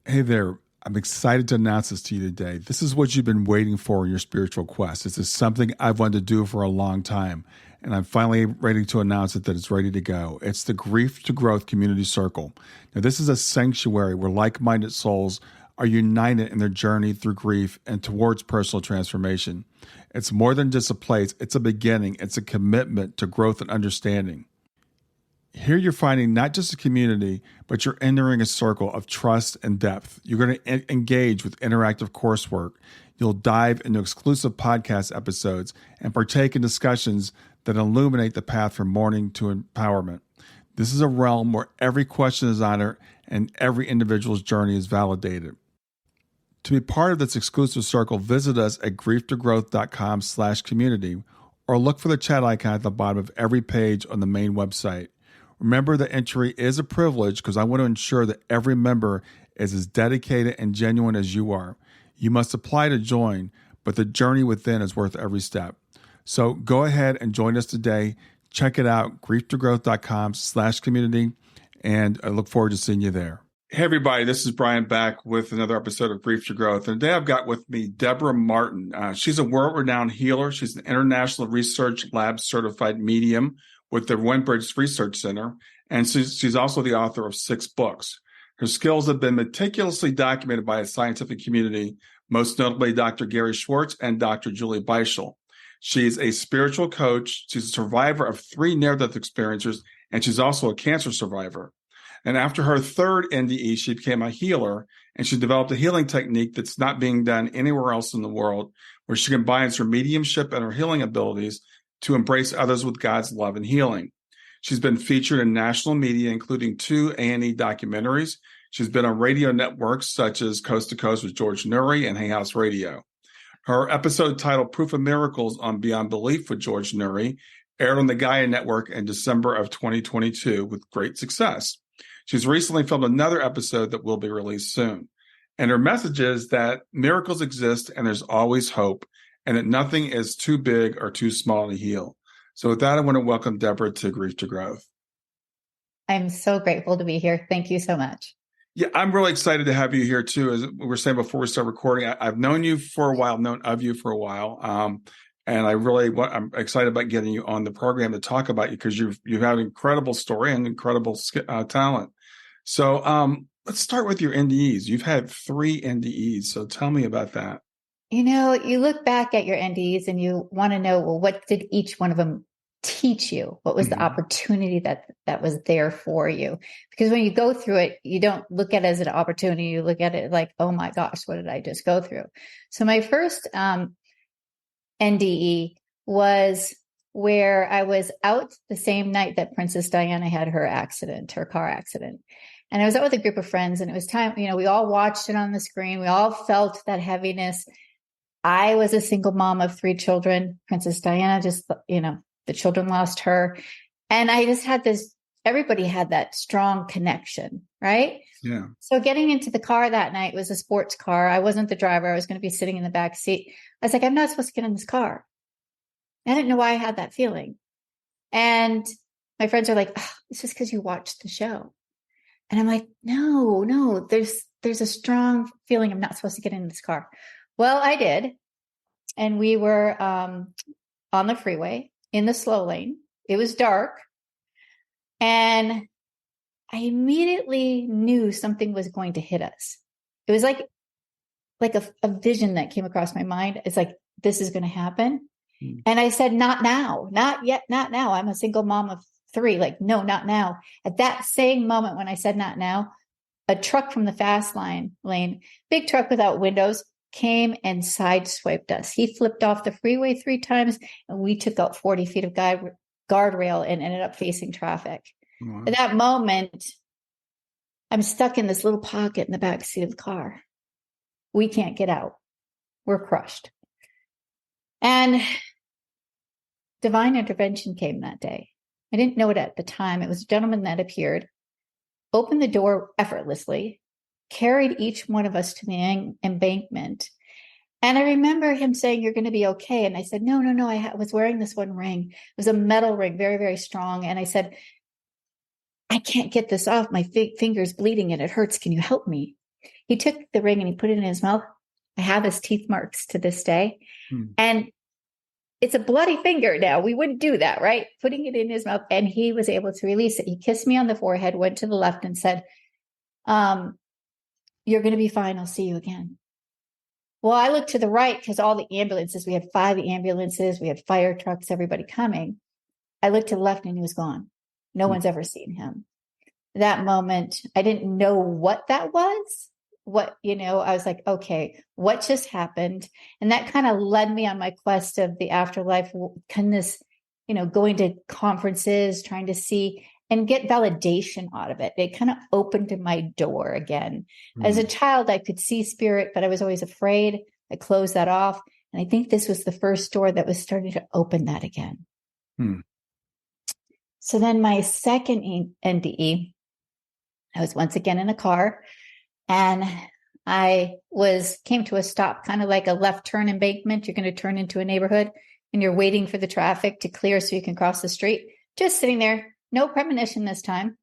Hey there. I'm excited to announce this to you today. This is what you've been waiting for in your spiritual quest. This is something I've wanted to do for a long time, and I'm finally ready to announce it that it's ready to go. It's the Grief to Growth Community Circle. Now, this is a sanctuary where like-minded souls are united in their journey through grief and towards personal transformation. It's more than just a place, it's a beginning, it's a commitment to growth and understanding. Here you're finding not just a community, but you're entering a circle of trust and depth. You're going to engage with interactive coursework. You'll dive into exclusive podcast episodes and partake in discussions that illuminate the path from mourning to empowerment. This is a realm where every question is honored and every individual's journey is validated. To be part of this exclusive circle, visit us at grieftogrowth.com/community or look for the chat icon at the bottom of every page on the main website. Remember that entry is a privilege because I want to ensure that every member is as dedicated and genuine as you are. You must apply to join, but the journey within is worth every step. So go ahead and join us today. Check it out, grieftogrowth.com/community, and I look forward to seeing you there. Hey, everybody, this is Brian back with another episode of Grief to Growth. And today I've got with me Deborah Martin. She's a world-renowned healer. She's an International Research Lab certified medium with the Windbridge Research Center, and she's also the author of 6 books. Her skills have been meticulously documented by a scientific community, most notably Dr. Gary Schwartz and Dr. Julie Beischel. She's a spiritual coach. She's a survivor of 3 near-death experiences, and she's also a cancer survivor. And after her 3rd NDE, she became a healer, and she developed a healing technique that's not being done anywhere else in the world, where she combines her mediumship and her healing abilities to embrace others with God's love and healing. She's been featured in national media, including 2 A&E documentaries. She's been on radio networks such as Coast to Coast with George Noory and Hay House Radio. Her episode titled Proof of Miracles on Beyond Belief with George Noory aired on the Gaia Network in December of 2022 with great success. She's recently filmed another episode that will be released soon. And her message is that miracles exist and there's always hope, and that nothing is too big or too small to heal. So with that, I want to welcome Deborah to Grief to Growth. I'm so grateful to be here. Thank you so much. Yeah, I'm really excited to have you here too. As we were saying before we start recording, I've known you for a while, known of you for a while. And I'm excited about getting you on the program to talk about you because you have an incredible story and incredible talent. So let's start with your NDEs. You've had 3 NDEs. So tell me about that. You know, you look back at your NDEs and you want to know, well, what did each one of them teach you? What was the opportunity that was there for you? Because when you go through it, you don't look at it as an opportunity. You look at it like, oh my gosh, what did I just go through? So my first NDE was where I was out the same night that Princess Diana had her car accident. And I was out with a group of friends, and it was time, we all watched it on the screen. We all felt that heaviness. I was a single mom of 3 children. Princess Diana the children lost her. And I just had everybody had that strong connection, right? Yeah. So getting into the car that night was a sports car. I wasn't the driver. I was going to be sitting in the back seat. I was like, I'm not supposed to get in this car. I didn't know why I had that feeling. And my friends are like, oh, it's just because you watched the show. And I'm like, no, there's a strong feeling I'm not supposed to get in this car. Well, I did. And we were on the freeway in the slow lane. It was dark. And I immediately knew something was going to hit us. It was like a vision that came across my mind. It's like, this is going to happen. And I said, not now, not yet, not now. I'm a single mom of 3. Like, no, not now. At that same moment when I said not now, a truck from the fast lane, big truck without windows, came and sideswiped us. He flipped off the freeway 3 times, and we took out 40 feet of guardrail and ended up facing traffic. Wow. At that moment, I'm stuck in this little pocket in the back seat of the car. We can't get out. We're crushed. And divine intervention came that day. I didn't know it at the time. It was a gentleman that appeared, opened the door effortlessly, carried each one of us to the embankment. And I remember him saying, you're going to be okay. And I said, no. I was wearing this one ring. It was a metal ring, very, very strong. And I said, I can't get this off. My finger's bleeding and it hurts. Can you help me? He took the ring and he put it in his mouth. I have his teeth marks to this day. And it's a bloody finger now. We wouldn't do that, right? Putting it in his mouth, and he was able to release it. He kissed me on the forehead, went to the left and said, you're going to be fine. I'll see you again. Well, I looked to the right because all the ambulances, we had 5 ambulances, we had fire trucks, everybody coming. I looked to the left and he was gone. No one's ever seen him. That moment, I didn't know what that was. I was like, okay, what just happened? And that kind of led me on my quest of the afterlife. Can this, going to conferences, trying to see and get validation out of it. It kind of opened my door again. As a child, I could see spirit, but I was always afraid. I closed that off. And I think this was the first door that was starting to open that again. So then my second NDE, I was once again in a car, and I came to a stop, kind of like a left turn embankment. You're going to turn into a neighborhood and you're waiting for the traffic to clear so you can cross the street. Just sitting there, no premonition this time.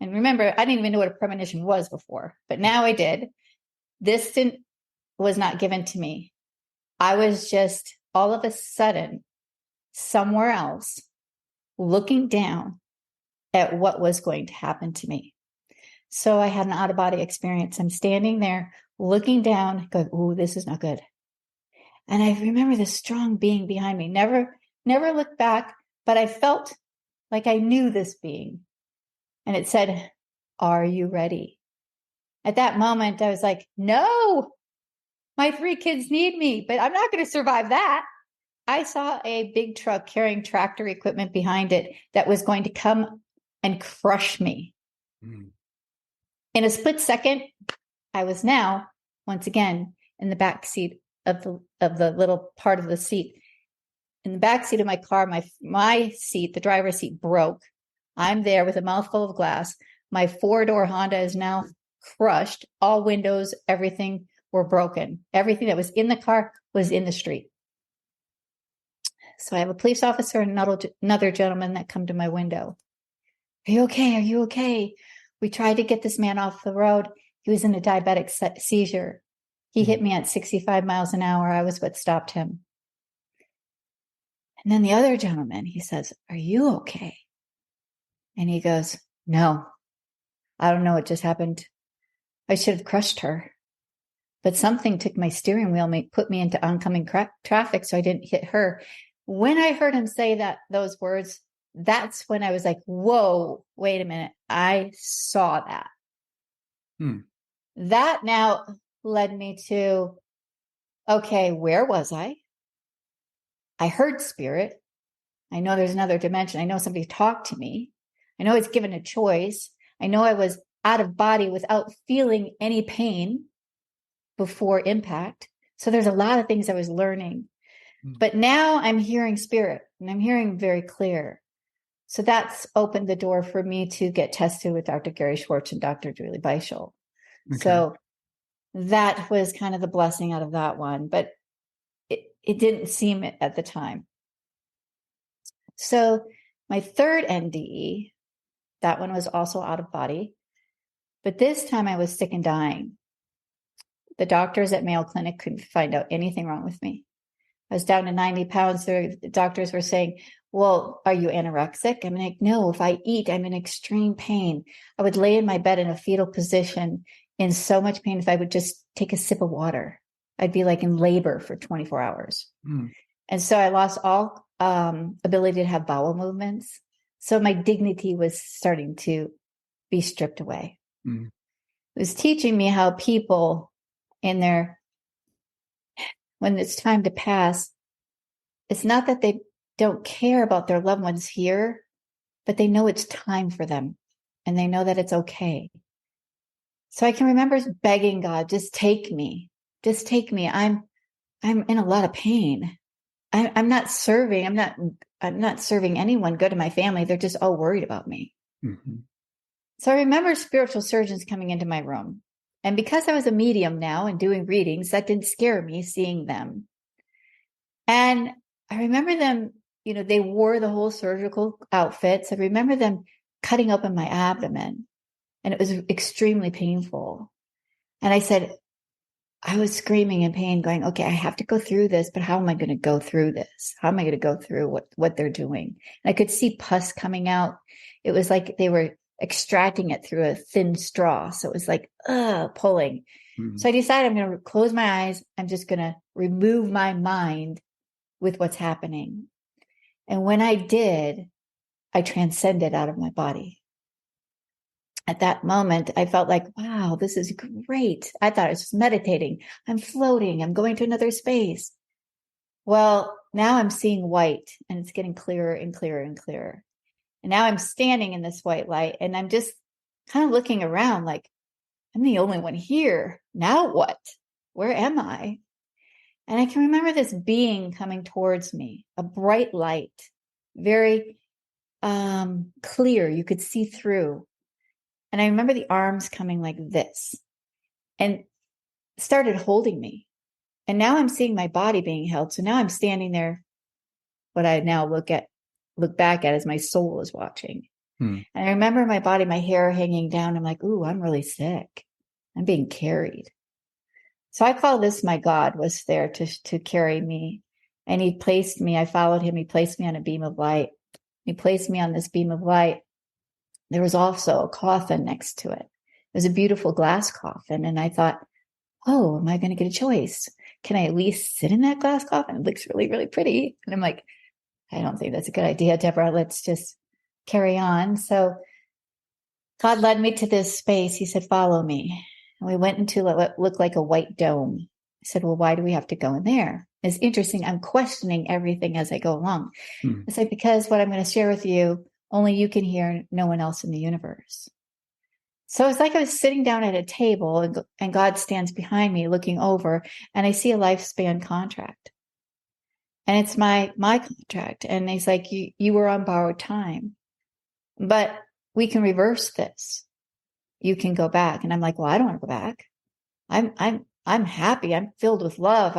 And remember, I didn't even know what a premonition was before, but now I did. This was not given to me. I was just all of a sudden somewhere else looking down at what was going to happen to me. So I had an out-of-body experience. I'm standing there looking down, going, "Ooh, this is not good." And I remember this strong being behind me. Never looked back, but I felt like I knew this being. And it said, "Are you ready?" At that moment, I was like, no, my 3 kids need me, but I'm not going to survive that. I saw a big truck carrying tractor equipment behind it that was going to come and crush me. In a split second, I was now once again in the back seat of the little part of the seat. In the back seat of my car, my seat, the driver's seat, broke. I'm there with a mouthful of glass. My 4-door Honda is now crushed. All windows, everything were broken. Everything that was in the car was in the street. So I have a police officer and another gentleman that come to my window. "Are you okay? Are you okay?" We tried to get this man off the road. He was in a diabetic seizure. He hit me at 65 miles an hour. I was what stopped him. And then the other gentleman, he says, "Are you okay?" And he goes, "No, I don't know what just happened. I should have crushed her. But something took my steering wheel and put me into oncoming traffic so I didn't hit her." When I heard him say those words, that's when I was like, whoa, wait a minute. I saw that. That now led me to, okay, where was I? I heard spirit. I know there's another dimension. I know somebody talked to me. I know it's given a choice. I know I was out of body without feeling any pain before impact. So there's a lot of things I was learning. But now I'm hearing spirit, and I'm hearing very clear. So that's opened the door for me to get tested with Dr. Gary Schwartz and Dr. Julie Beischel. Okay. So that was kind of the blessing out of that one, but it didn't seem it at the time. So my third NDE, that one was also out of body, but this time I was sick and dying. The doctors at Mayo Clinic couldn't find out anything wrong with me. I was down to 90 pounds. The doctors were saying, "Well, are you anorexic?" I'm like, "No, if I eat, I'm in extreme pain." I would lay in my bed in a fetal position in so much pain. If I would just take a sip of water, I'd be like in labor for 24 hours. And so I lost all ability to have bowel movements. So my dignity was starting to be stripped away. It was teaching me how people when it's time to pass, it's not that they don't care about their loved ones here, but they know it's time for them and they know that it's okay. So I can remember begging God, just take me. I'm in a lot of pain. I'm not serving anyone good in my family. They're just all worried about me. So I remember spiritual surgeons coming into my room. And because I was a medium now and doing readings, that didn't scare me seeing them. And I remember them, they wore the whole surgical outfits. I remember them cutting open my abdomen, and it was extremely painful. And I said, I was screaming in pain, going, okay, I have to go through this, but how am I going to go through this? How am I going to go through what they're doing? And I could see pus coming out. It was like they were extracting it through a thin straw. So it was like, pulling. Mm-hmm. So I decided I'm going to close my eyes. I'm just going to remove my mind with what's happening. And when I did, I transcended out of my body. At that moment, I felt like, wow, this is great. I thought I was just meditating. I'm floating. I'm going to another space. Well, now I'm seeing white, and it's getting clearer and clearer and clearer. And now I'm standing in this white light, and I'm just kind of looking around like, I'm the only one here. Now what? Where am I? And I can remember this being coming towards me, a bright light, very clear. You could see through. And I remember the arms coming like this and started holding me. And now I'm seeing my body being held. So now I'm standing there. What I now look back at as my soul is watching. And I remember my body, my hair hanging down. I'm like, ooh, I'm really sick. I'm being carried. So I call this my God was there to carry me. And he placed me, I followed him. He placed me on a beam of light. He placed me on this beam of light. There was also a coffin next to it. It was a beautiful glass coffin. And I thought, oh, am I going to get a choice? Can I at least sit in that glass coffin? It looks really, really pretty. And I'm like, I don't think that's a good idea, Deborah. Let's just carry on. So God led me to this space. He said, follow me. And we went into what looked like a white dome. I said, well, why do we have to go in there? It's interesting. I'm questioning everything as I go along. I said, because what I'm going to share with you, only you can hear, no one else in the universe. So it's like I was sitting down at a table and God stands behind me looking over, and I see a lifespan contract. And it's my contract. And he's like, you were on borrowed time, but we can reverse this. You can go back. And I'm like, well, I don't want to go back. I'm happy. I'm filled with love.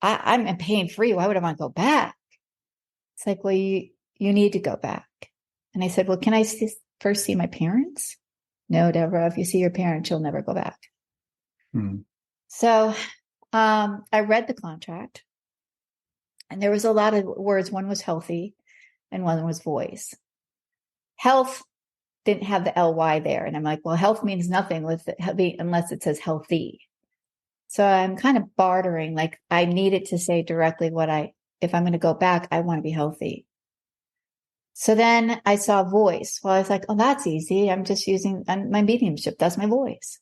I'm pain free. Why would I want to go back? It's like, well, you need to go back. And I said, well, can I first see my parents? No, Deborah, if you see your parents, you'll never go back. So I read the contract, and there was a lot of words. One was healthy and one was voice. Health didn't have the LY there. And I'm like, well, health means nothing unless it says healthy. So I'm kind of bartering, like I needed to say directly if I'm going to go back, I want to be healthy. So then I saw voice. Well, I was like, oh, that's easy. I'm just using my mediumship. That's my voice.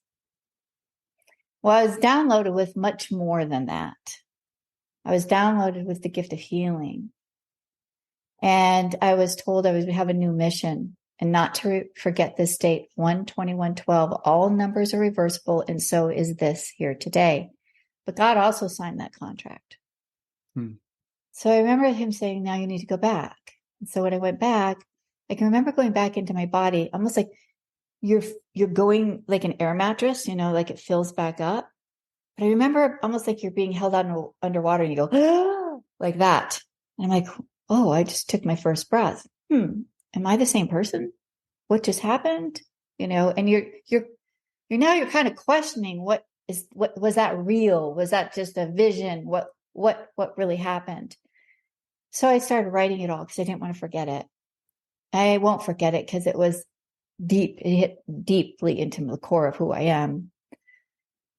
Well, I was downloaded with much more than that. I was downloaded with the gift of healing. And I was told I would have a new mission and not to forget this date, 1/21/12. All numbers are reversible, and so is this here today. But God also signed that contract. So I remember him saying, now you need to go back. And so when I went back, I can remember going back into my body, almost like you're going like an air mattress, like it fills back up. But I remember almost like you're being held underwater and you go, like that. And I'm like, oh, I just took my first breath. Am I the same person? What just happened? And you're kind of questioning what was that real? Was that just a vision? What really happened? So I started writing it all because I didn't want to forget it. I won't forget it because it was deep. It hit deeply into the core of who I am.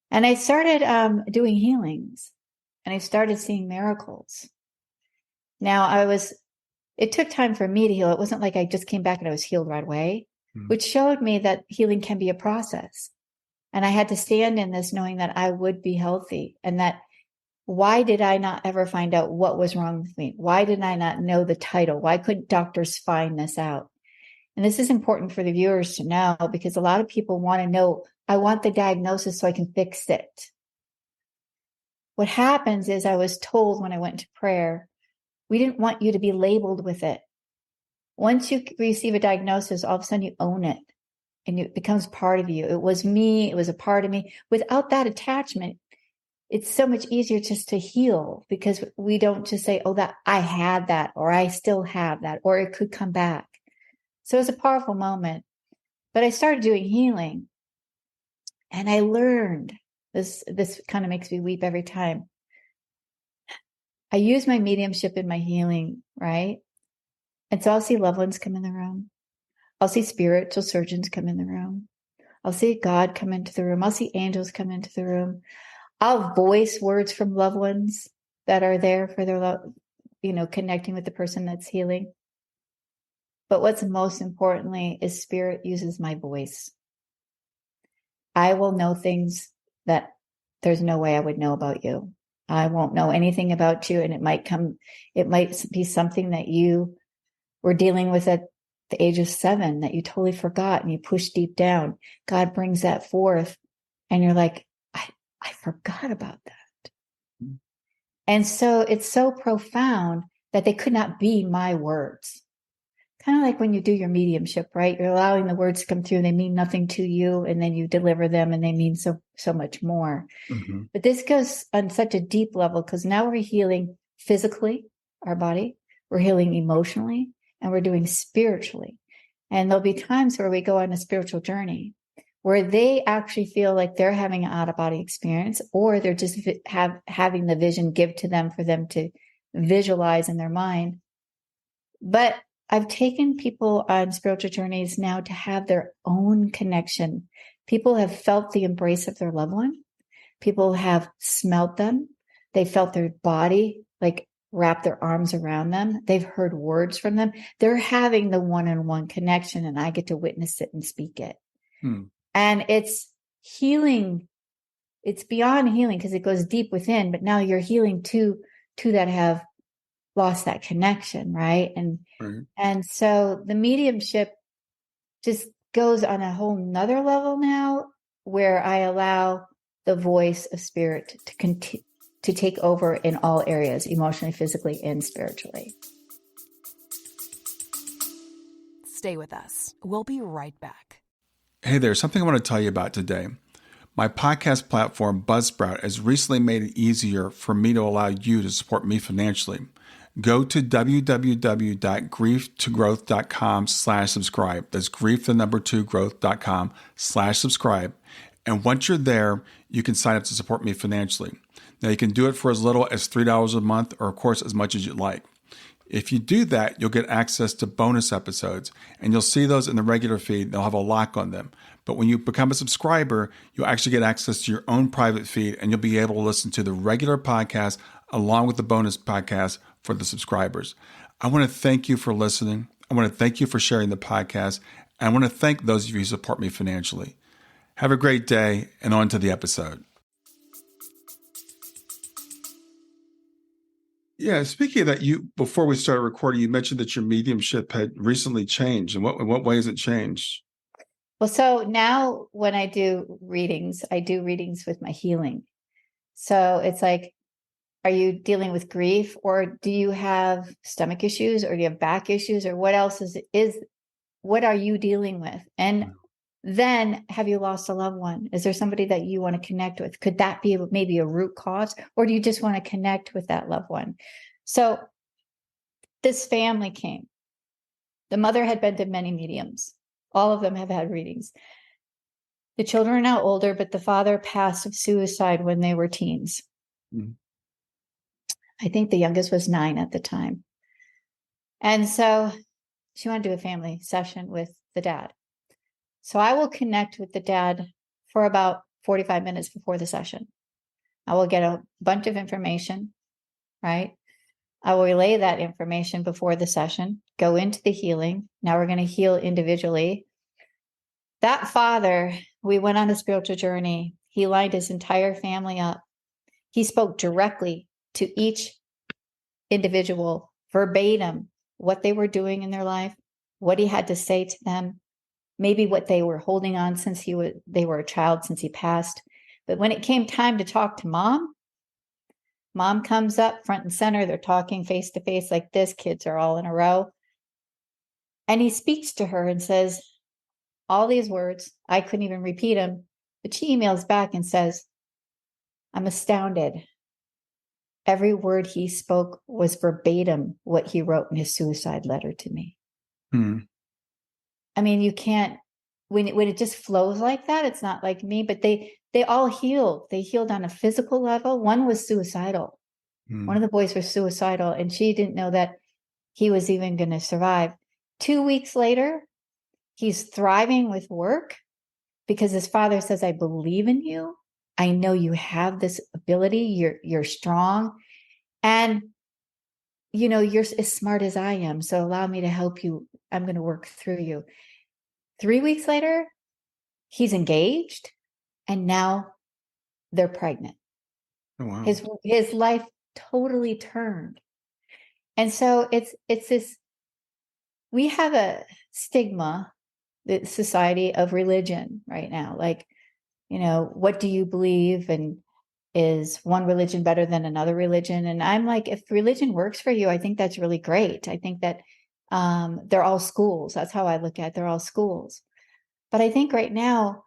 And I started doing healings, and I started seeing miracles. Now it took time for me to heal. It wasn't like I just came back and I was healed right away, which showed me that healing can be a process. And I had to stand in this knowing that I would be healthy, and that why did I not ever find out what was wrong with me? Why did I not know the title? Why couldn't doctors find this out? And this is important for the viewers to know, because a lot of people want to know, I want the diagnosis so I can fix it. What happens is I was told when I went to prayer, we didn't want you to be labeled with it. Once you receive a diagnosis, all of a sudden you own it and it becomes part of you. It was me. It was a part of me. Without that attachment, it's so much easier just to heal, because we don't just say, oh, that I had that, or I still have that, or it could come back. So it was a powerful moment. But I started doing healing, and I learned This kind of makes me weep every time. I use my mediumship in my healing, right? And so I'll see loved ones come in the room. I'll see spiritual surgeons come in the room. I'll see God come into the room. I'll see angels come into the room. I'll voice words from loved ones that are there for their love, connecting with the person that's healing. But what's most importantly is spirit uses my voice. I will know things that there's no way I would know about you. I won't know anything about you. And it might be something that you were dealing with at the age of 7 that you totally forgot and you pushed deep down. God brings that forth and you're like, I forgot about that. Mm-hmm. And so it's so profound that they could not be my words. Kind of like when you do your mediumship, right? You're allowing the words to come through and they mean nothing to you. And then you deliver them and they mean so much more. Mm-hmm. But this goes on such a deep level because now we're healing physically, our body, we're healing emotionally, and we're doing spiritually. And there'll be times where we go on a spiritual journey where they actually feel like they're having an out-of-body experience, or they're just having the vision give to them for them to visualize in their mind. But I've taken people on spiritual journeys now to have their own connection. People have felt the embrace of their loved one. People have smelled them. They felt their body like wrap their arms around them. They've heard words from them. They're having the one-on-one connection, and I get to witness it and speak it. And it's healing. It's beyond healing because it goes deep within, but now you're healing to that have lost that connection, right? And so the mediumship just goes on a whole nother level now, where I allow the voice of spirit to take over in all areas, emotionally, physically, and spiritually. Stay with us. We'll be right back. Hey there, something I want to tell you about today. My podcast platform, Buzzsprout, has recently made it easier for me to allow you to support me financially. Go to www.grieftogrowth.com/subscribe. That's grief2growth.com/subscribe. And once you're there, you can sign up to support me financially. Now, you can do it for as little as $3 a month, or of course, as much as you'd like. If you do that, you'll get access to bonus episodes, and you'll see those in the regular feed. They'll have a lock on them. But when you become a subscriber, you'll actually get access to your own private feed, and you'll be able to listen to the regular podcast along with the bonus podcast for the subscribers. I want to thank you for listening. I want to thank you for sharing the podcast. And I want to thank those of you who support me financially. Have a great day, and on to the episode. Yeah, speaking of that, before we started recording, you mentioned that your mediumship had recently changed. In what way has it changed? Well, so now when I do readings with my healing. So it's like, are you dealing with grief, or do you have stomach issues, or do you have back issues, or what else what are you dealing with? And then, have you lost a loved one? Is there somebody that you want to connect with? Could that be maybe a root cause, or do you just want to connect with that loved one? So this family came. The mother had been to many mediums. All of them have had readings. The children are now older, but the father passed of suicide when they were teens. Mm-hmm. I think the youngest was 9 at the time. And so she wanted to do a family session with the dad. So I will connect with the dad for about 45 minutes before the session. I will get a bunch of information, right? I will relay that information before the session, go into the healing. Now we're going to heal individually. That father, we went on a spiritual journey. He lined his entire family up. He spoke directly to each individual, verbatim, what they were doing in their life, what he had to say to them, maybe what they were holding on since they were a child, since he passed. But when it came time to talk to mom comes up front and center. They're talking face to face like this. Kids are all in a row. And he speaks to her and says all these words. I couldn't even repeat them, but she emails back and says, I'm astounded. Every word he spoke was verbatim what he wrote in his suicide letter to me. I mean, when it just flows like that, it's not like me, but they all healed. They healed on a physical level. One was suicidal. One of the boys was suicidal, and she didn't know that he was even going to survive. 2 weeks later, he's thriving with work because his father says, I believe in you. I know you have this ability. You're strong. And, you're as smart as I am. So allow me to help you. I'm going to work through you. 3 weeks later, he's engaged, and now they're pregnant. Oh, wow. His life totally turned. And so it's this, we have a stigma, the society of religion right now. Like, what do you believe? And is one religion better than another religion? And I'm like, if religion works for you, I think that's really great. I think that they're all schools. That's how I look at it. They're all schools. But I think right now,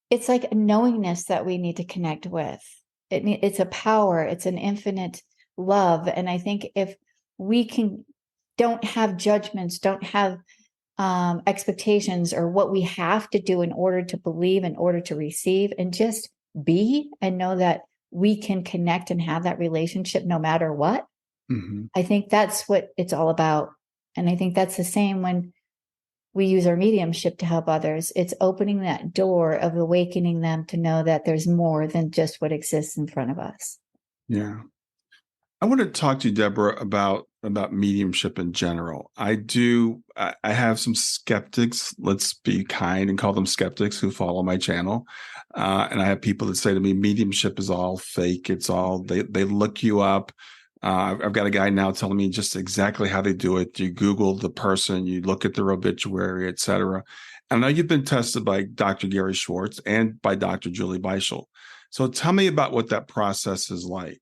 it's like a knowingness that we need to connect with. It's a power. It's an infinite love. And I think if we don't have judgments, don't have expectations or what we have to do in order to believe, in order to receive, and just be and know that we can connect and have that relationship no matter what. Mm-hmm. I think that's what it's all about. And I think that's the same when we use our mediumship to help others. It's opening that door of awakening them to know that there's more than just what exists in front of us. Yeah. I want to talk to you, Deborah, about mediumship in general. I have some skeptics, let's be kind and call them skeptics, who follow my channel. And I have people that say to me, mediumship is all fake. It's all, they look you up. I've got a guy now telling me just exactly how they do it. You Google the person, you look at their obituary, et cetera. I know you've been tested by Dr. Gary Schwartz and by Dr. Julie Beischel. So tell me about what that process is like.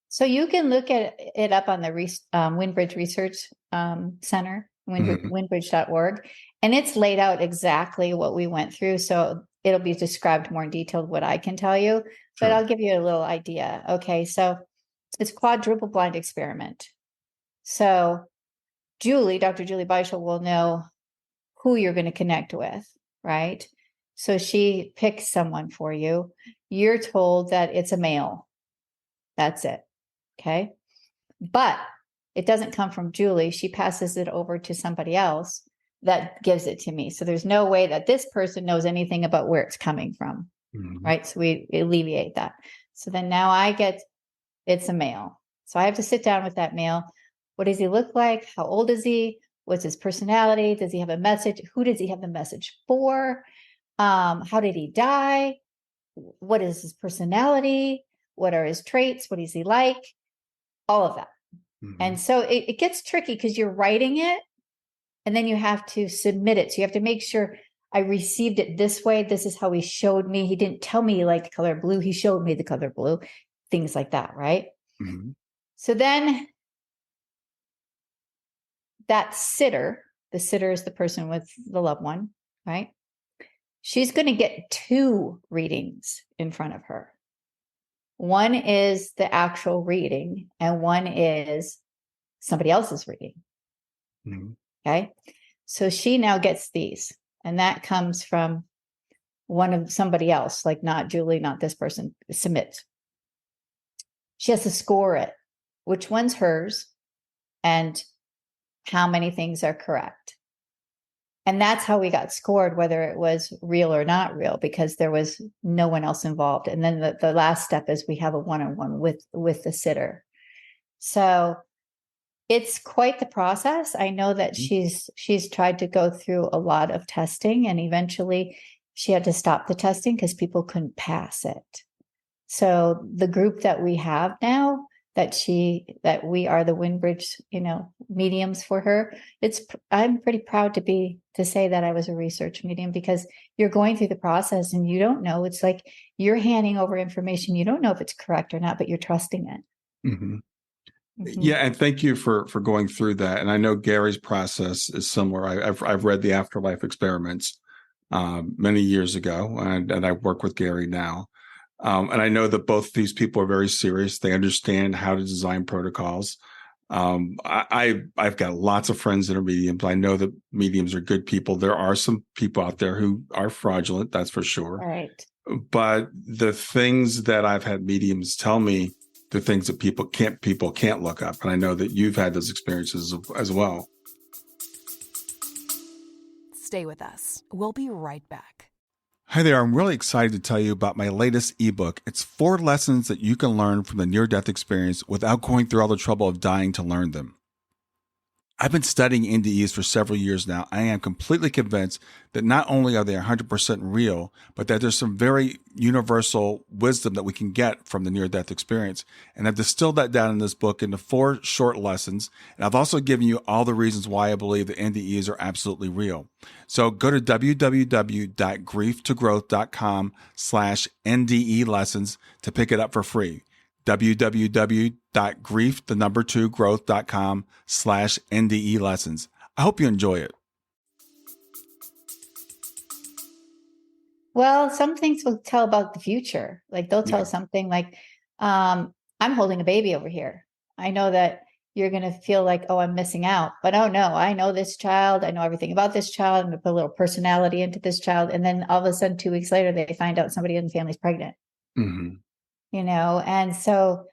So you can look at it up on the Windbridge Research Center, windbridge.org, and it's laid out exactly what we went through. So it'll be described more in detail what I can tell you, but I'll give you a little idea. Okay, so it's a quadruple blind experiment. So Dr. Julie Beischel will know who you're going to connect with, right? So she picks someone for you. You're told that it's a male. That's it. Okay. But it doesn't come from Julie. She passes it over to somebody else that gives it to me. So there's no way that this person knows anything about where it's coming from. Mm-hmm. Right. So we alleviate that. So then now it's a male. So I have to sit down with that male. What does he look like? How old is he? What's his personality? Does he have a message? Who does he have the message for? How did he die? What is his personality? What are his traits? What is he like? All of that. Mm-hmm. And so it gets tricky because you're writing it and then you have to submit it. So you have to make sure I received it this way. This is how he showed me. He didn't tell me he liked the color blue. He showed me the color blue, things like that. Right. Mm-hmm. So then that sitter, the sitter is the person with the loved one, right? She's going to get 2 readings in front of her. One is the actual reading, and one is somebody else's reading. Mm-hmm. Okay. So she now gets these, and that comes from somebody else, like not Julie, not this person, submits. She has to score it, which one's hers and how many things are correct. And that's how we got scored, whether it was real or not real, because there was no one else involved. And then the last step is we have a one-on-one with the sitter. So it's quite the process. I know that she's tried to go through a lot of testing, and eventually she had to stop the testing because people couldn't pass it. So the group that we have now, that we are the Windbridge, mediums for her. I'm pretty proud to say that I was a research medium, because you're going through the process and you don't know. It's like you're handing over information. You don't know if it's correct or not, but you're trusting it. Mm-hmm. Mm-hmm. Yeah. And thank you for going through that. And I know Gary's process is similar. I've read the Afterlife Experiments many years ago, and I work with Gary now. And I know that both these people are very serious. They understand how to design protocols. I've got lots of friends that are mediums. I know that mediums are good people. There are some people out there who are fraudulent, that's for sure. Right. But the things that I've had mediums tell me, the things that people can't look up. And I know that you've had those experiences as well. Stay with us. We'll be right back. Hi there. I'm really excited to tell you about my latest ebook. It's 4 lessons that you can learn from the near-death experience without going through all the trouble of dying to learn them. I've been studying NDEs for several years now. I am completely convinced that not only are they 100% real, but that there's some very universal wisdom that we can get from the near-death experience. And I've distilled that down in this book into 4 short lessons. And I've also given you all the reasons why I believe that NDEs are absolutely real. So go to www.grieftogrowth.com/NDE lessons to pick it up for free. www.growth.com/NDE lessons. I hope you enjoy it. Well, some things will tell about the future. Like they'll tell something like, I'm holding a baby over here. I know that you're going to feel like, oh, I'm missing out. But oh no, I know this child. I know everything about this child. I'm going to put a little personality into this child. And then all of a sudden, 2 weeks later, they find out somebody in the family's pregnant. Mm-hmm. And so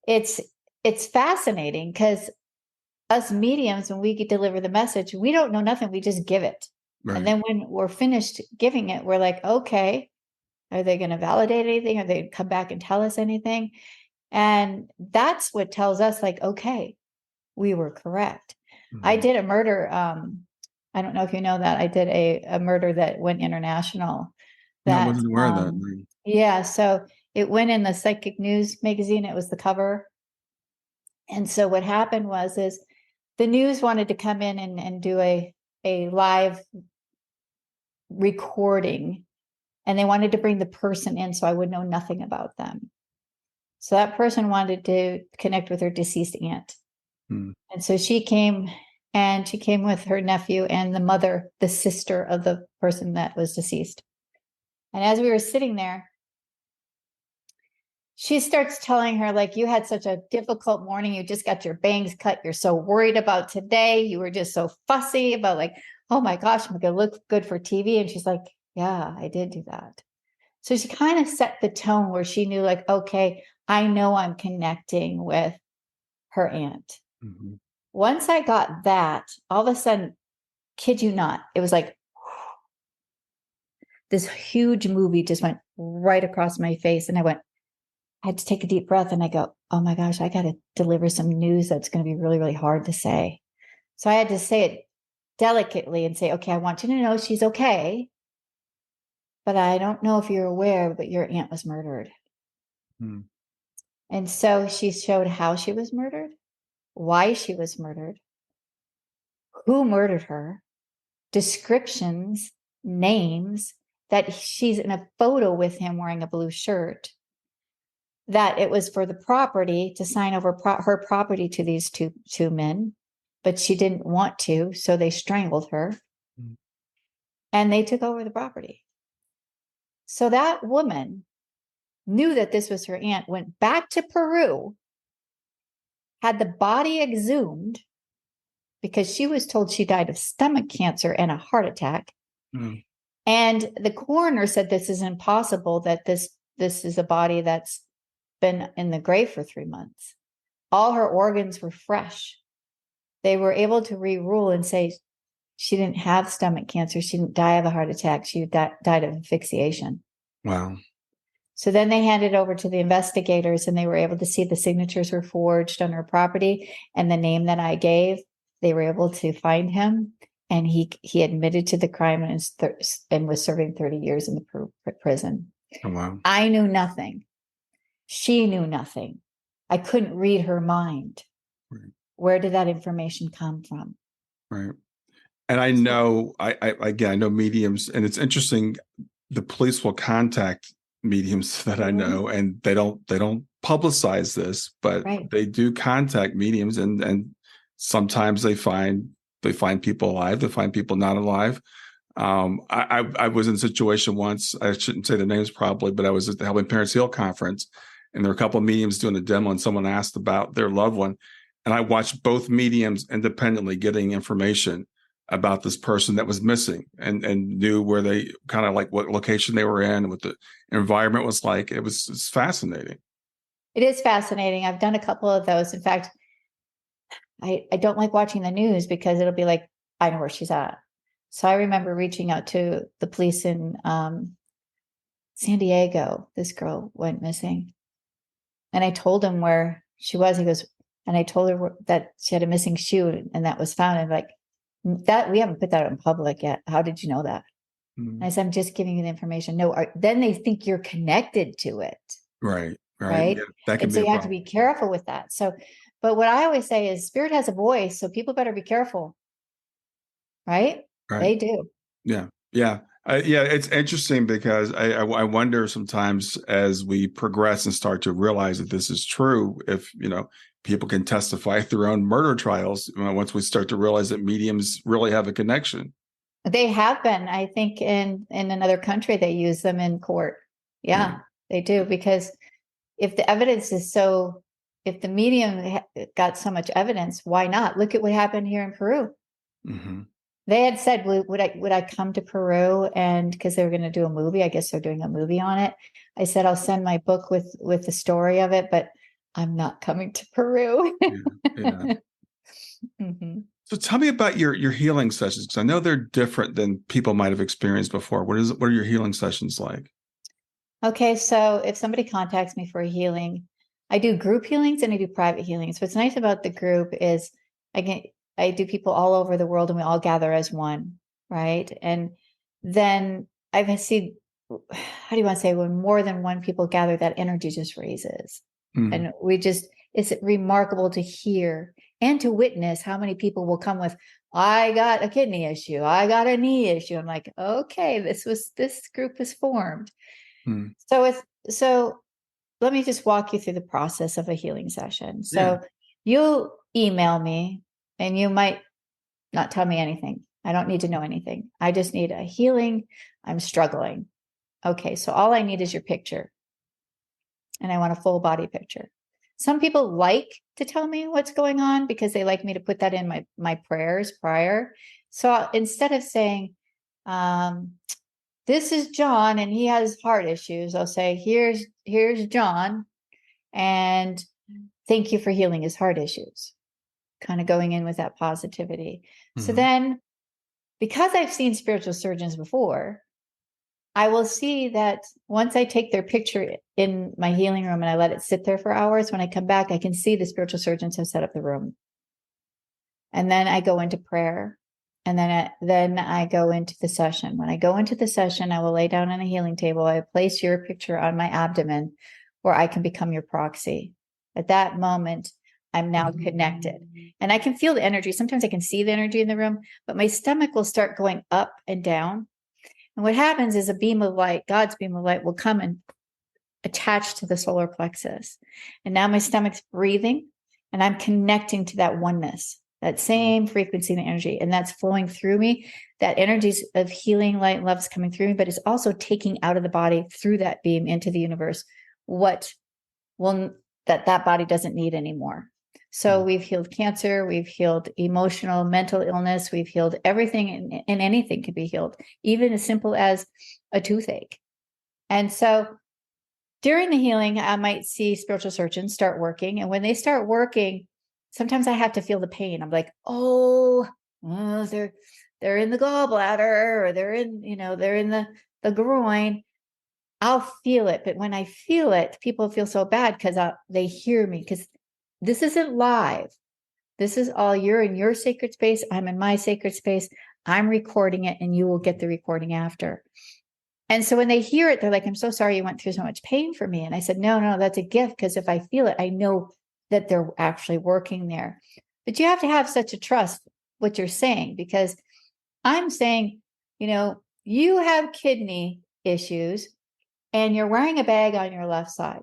it's fascinating because us mediums, when we deliver the message, we don't know nothing. We just give it. Right. And then when we're finished giving it, we're like, okay, are they going to validate anything? Are they going to come back and tell us anything? And that's what tells us like, okay, we were correct. Mm-hmm. I did a murder. I don't know if you know that I did a murder that went international. I wasn't aware of that. Yeah. So it went in the Psychic News magazine. It was the cover. And so what happened is the news wanted to come in and do a live recording, and they wanted to bring the person in so I would know nothing about them. So that person wanted to connect with her deceased aunt. And so she came with her nephew and the mother, the sister of the person that was deceased. And as we were sitting there, she starts telling her, like, you had such a difficult morning. You just got your bangs cut. You're so worried about today. You were just so fussy about like, oh my gosh, I'm going to look good for TV. And she's like, yeah, I did do that. So she kind of set the tone where she knew like, okay, I know I'm connecting with her aunt. Mm-hmm. Once I got that, all of a sudden, kid you not, it was like this huge movie just went right across my face. And I had to take a deep breath and I go, oh my gosh, I got to deliver some news that's going to be really, really hard to say. So I had to say it delicately and say, okay, I want you to know she's okay. But I don't know if you're aware, but your aunt was murdered. And so she showed how she was murdered, why she was murdered, who murdered her, descriptions, names, that she's in a photo with him wearing a blue shirt, that it was for the property to sign over her property to these two men, but she didn't want to, so they strangled her and they took over the property. So that woman knew that this was her aunt, went back to Peru, had the body exhumed because she was told she died of stomach cancer and a heart attack. And the coroner said this is impossible, that this is a body that's been in the grave for 3 months. All her organs were fresh. They were able to re-rule and say she didn't have stomach cancer. She didn't die of a heart attack. She died of asphyxiation. Wow. So then they handed over to the investigators and they were able to see the signatures were forged on her property and the name that I gave. They were able to find him and he admitted to the crime and was serving 30 years in the prison. Oh, wow. I knew nothing. She knew nothing. I couldn't read her mind. Right. Where did that information come from? Right. And I know, I know mediums, and it's interesting. The police will contact mediums that I know, and they don't publicize this, but they do contact mediums, and sometimes they find people alive, they find people not alive. I was in a situation once, I shouldn't say the names probably, but I was at the Helping Parents Heal conference, and there were a couple of mediums doing a demo, and someone asked about their loved one, And I watched both mediums independently getting information about this person that was missing, and knew where they kind of like what location they were in, what the environment was like. It's fascinating. It is fascinating. I've done a couple of those. In fact, I don't like watching the news because it'll be like, I know where she's at. So I remember reaching out to the police in San Diego. This girl went missing. And I told him where she was. He goes, and I told her that she had a missing shoe and that was found. And like, that we haven't put that in public yet. How did you know that? Mm-hmm. I said, I'm just giving you the information. No, then they think you're connected to it. Right. Right. Yeah, that can and be so you have to be careful with that. So, but what I always say is spirit has a voice, so people better be careful. Right. They do. Yeah. Yeah. It's interesting because I wonder sometimes as we progress and start to realize that this is true, if, people can testify through their own murder trials, once we start to realize that mediums really have a connection. They have been. I think in another country, they use them in court. Yeah, they do. Because if the evidence is if the medium got so much evidence, why not? Look at what happened here in Peru. Mm-hmm. They had said, would I come to Peru? And because they were going to do a movie, I guess they're doing a movie on it. I said, I'll send my book with the story of it, but I'm not coming to Peru. Yeah. Mm-hmm. So tell me about your healing sessions, because I know they're different than people might have experienced before. What are your healing sessions like? Okay, so if somebody contacts me for a healing, I do group healings and I do private healings. What's nice about the group is I do people all over the world and we all gather as one, right? And then I've seen, how do you want to say, when more than one people gather, that energy just raises. And it's remarkable to hear and to witness how many people will come with, I got a kidney issue, I got a knee issue. I'm like, okay, this group is formed. So let me just walk you through the process of a healing session. So you'll email me and you might not tell me anything. I don't need to know anything. I just need a healing. I'm struggling. Okay. So all I need is your picture. And I want a full body picture. Some people like to tell me what's going on because they like me to put that in my prayers prior. So instead of saying, this is John and he has heart issues, I'll say, here's John, and thank you for healing his heart issues. Kind of going in with that positivity. So then, because I've seen spiritual surgeons before, I will see that once I take their picture in my healing room and I let it sit there for hours, when I come back, I can see the spiritual surgeons have set up the room. And then I go into prayer. And then I go into the session. When I go into the session, I will lay down on a healing table. I place your picture on my abdomen where I can become your proxy. At that moment, I'm now connected. And I can feel the energy. Sometimes I can see the energy in the room, but my stomach will start going up and down. And what happens is a beam of light, God's beam of light, will come and attach to the solar plexus. And now my stomach's breathing and I'm connecting to that oneness, that same frequency and energy, and that's flowing through me. That energy of healing, light, and love is coming through me, but it's also taking out of the body through that beam into the universe what that body doesn't need anymore. So we've healed cancer, we've healed emotional, mental illness, we've healed everything, and anything can be healed, even as simple as a toothache. And so during the healing, I might see spiritual surgeons start working, and when they start working, sometimes I have to feel the pain. I'm like, they're in the gallbladder, or they're in the groin. I'll feel it. But when I feel it, people feel so bad because they hear me, because this isn't live. This is all, you're in your sacred space. I'm in my sacred space. I'm recording it and you will get the recording after. And so when they hear it, they're like, I'm so sorry you went through so much pain for me. And I said, no, that's a gift, because if I feel it, I know that they're actually working there. But you have to have such a trust what you're saying, because I'm saying, you have kidney issues and you're wearing a bag on your left side.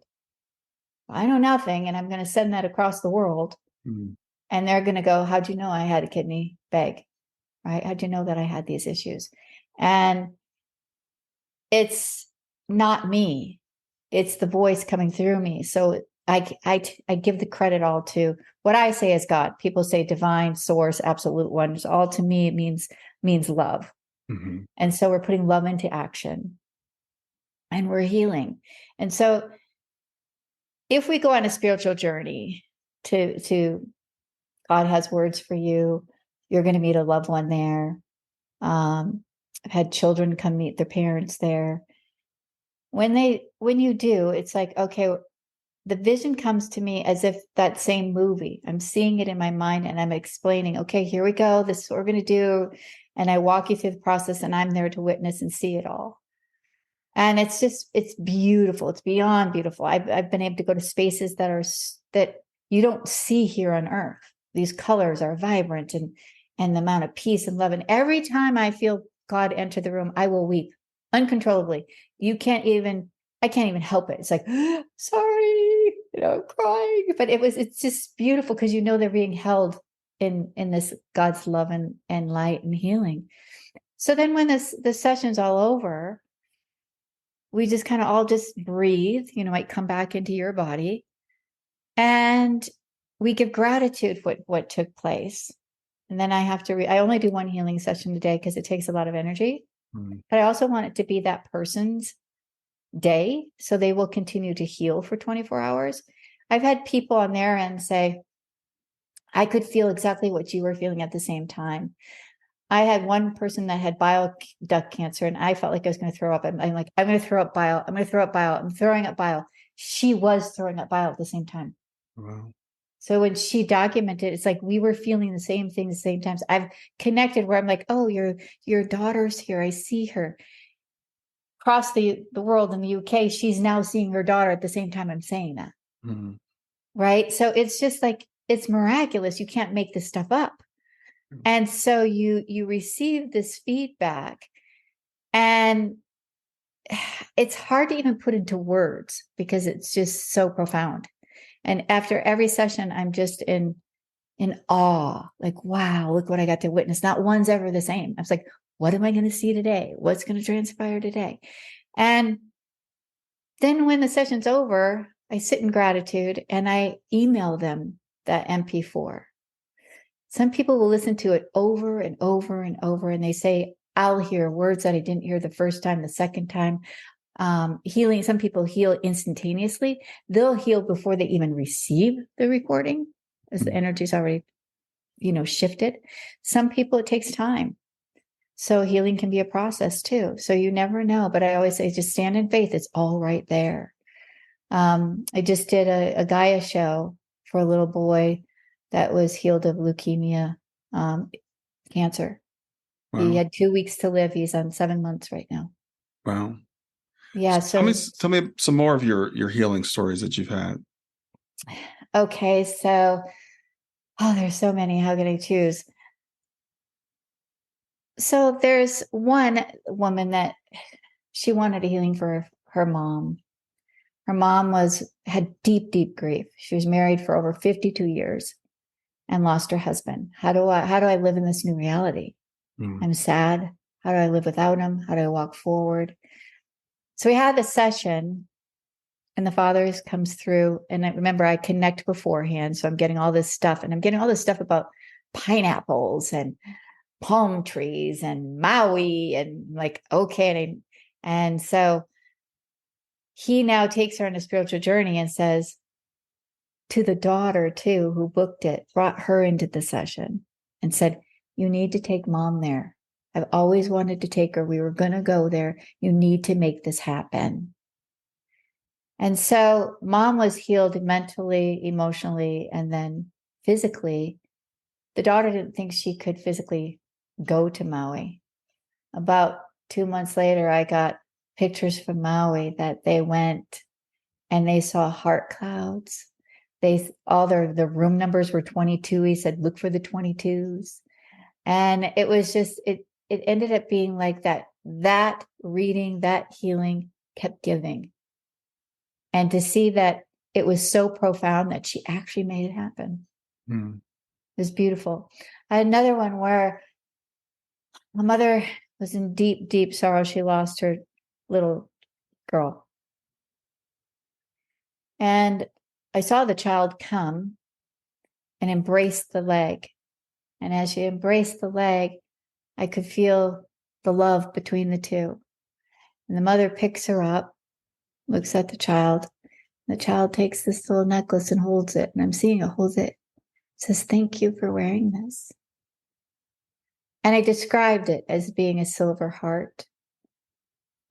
I know nothing, and I'm going to send that across the world. And they're going to go, how'd you know I had a kidney bag? Right? How'd you know that I had these issues? And it's not me. It's the voice coming through me. So I give the credit all to what I say is God. People say divine source, absolute one. All to me it means love. Mm-hmm. And so we're putting love into action and we're healing. And so if we go on a spiritual journey to God has words for you, you're going to meet a loved one there. I've had children come meet their parents there. When you do, it's like, okay, the vision comes to me as if that same movie. I'm seeing it in my mind and I'm explaining, okay, here we go. This is what we're going to do. And I walk you through the process and I'm there to witness and see it all. And it's beautiful. It's beyond beautiful. I've been able to go to spaces that you don't see here on earth. These colors are vibrant and the amount of peace and love. And every time I feel God enter the room, I will weep uncontrollably. I can't even help it. It's like, sorry, crying. But it's just beautiful because they're being held in this God's love and light and healing. So then when the session's all over, we just kind of all just breathe, might come back into your body. And we give gratitude for what took place. And then I have to, I only do one healing session a day because it takes a lot of energy. Mm-hmm. But I also want it to be that person's day. So they will continue to heal for 24 hours. I've had people on their end say, I could feel exactly what you were feeling at the same time. I had one person that had bile duct cancer and I felt like I was going to throw up. I'm like, I'm going to throw up bile. I'm going to throw up bile. I'm throwing up bile. She was throwing up bile at the same time. Wow. So when she documented, it's like we were feeling the same thing at the same times. I've connected where I'm like, oh, your daughter's here. I see her. Across the world in the UK, she's now seeing her daughter at the same time I'm saying that. Mm-hmm. Right. So it's just like, it's miraculous. You can't make this stuff up. And so you receive this feedback and it's hard to even put into words because it's just so profound. And after every session, I'm just in awe, like, wow, look what I got to witness. Not one's ever the same. I was like, what am I going to see today? What's going to transpire today? And then when the session's over, I sit in gratitude and I email them that MP4. Some people will listen to it over and over and over, and they say, I'll hear words that I didn't hear the first time, the second time. Healing, some people heal instantaneously. They'll heal before they even receive the recording, as the energy's already, shifted. Some people, it takes time. So healing can be a process too. So you never know. But I always say, just stand in faith. It's all right there. I just did a Gaia show for a little boy that was healed of leukemia, cancer. Wow. He had 2 weeks to live. He's on 7 months right now. Wow. Yeah. So tell me some more of your healing stories that you've had. okay. So, there's so many. How can I choose? So there's one woman that she wanted a healing for her mom. Her mom had deep, deep grief. She was married for over 52 years and lost her husband. How do I live in this new reality? I'm sad. How do I live without him? How do I walk forward? So we had the session and the father comes through. And I remember I connect beforehand. So I'm getting all this stuff and I'm getting all this stuff about pineapples and palm trees and Maui and like, okay. And so he now takes her on a spiritual journey and says to the daughter too, who booked it, brought her into the session and said, you need to take mom there. I've always wanted to take her. We were going to go there. You need to make this happen. And so mom was healed mentally, emotionally, and then physically. The daughter didn't think she could physically go to Maui. About 2 months later, I got pictures from Maui that they went and they saw heart clouds. All the room numbers were 22. He said, look for the 22s. And it was just, it ended up being like that reading, that healing kept giving. And to see that it was so profound that she actually made it happen. It was beautiful. I had another one where my mother was in deep, deep sorrow. She lost her little girl. And I saw the child come and embrace the leg. And as she embraced the leg, I could feel the love between the two. And the mother picks her up, looks at the child. The child takes this little necklace and holds it. And I'm seeing it hold it. Says, thank you for wearing this. And I described it as being a silver heart.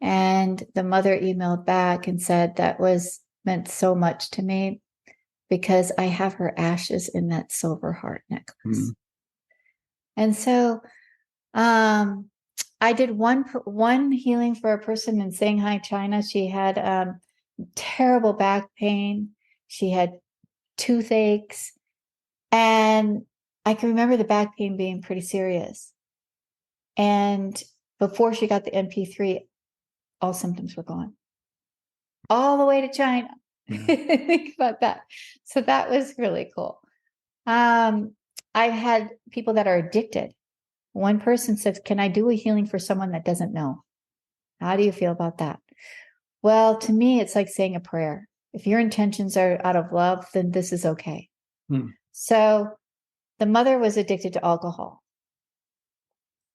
And the mother emailed back and said that meant so much to me because I have her ashes in that silver heart necklace. And so I did one healing for a person in Shanghai, China. She had terrible back pain. She had toothaches. And I can remember the back pain being pretty serious. And before she got the MP3, all symptoms were gone. All the way to China. Think about that. So that was really cool. I've had people that are addicted. One person said, can I do a healing for someone that doesn't know? How do you feel about that? Well, to me, it's like saying a prayer. If your intentions are out of love, then this is okay. So the mother was addicted to alcohol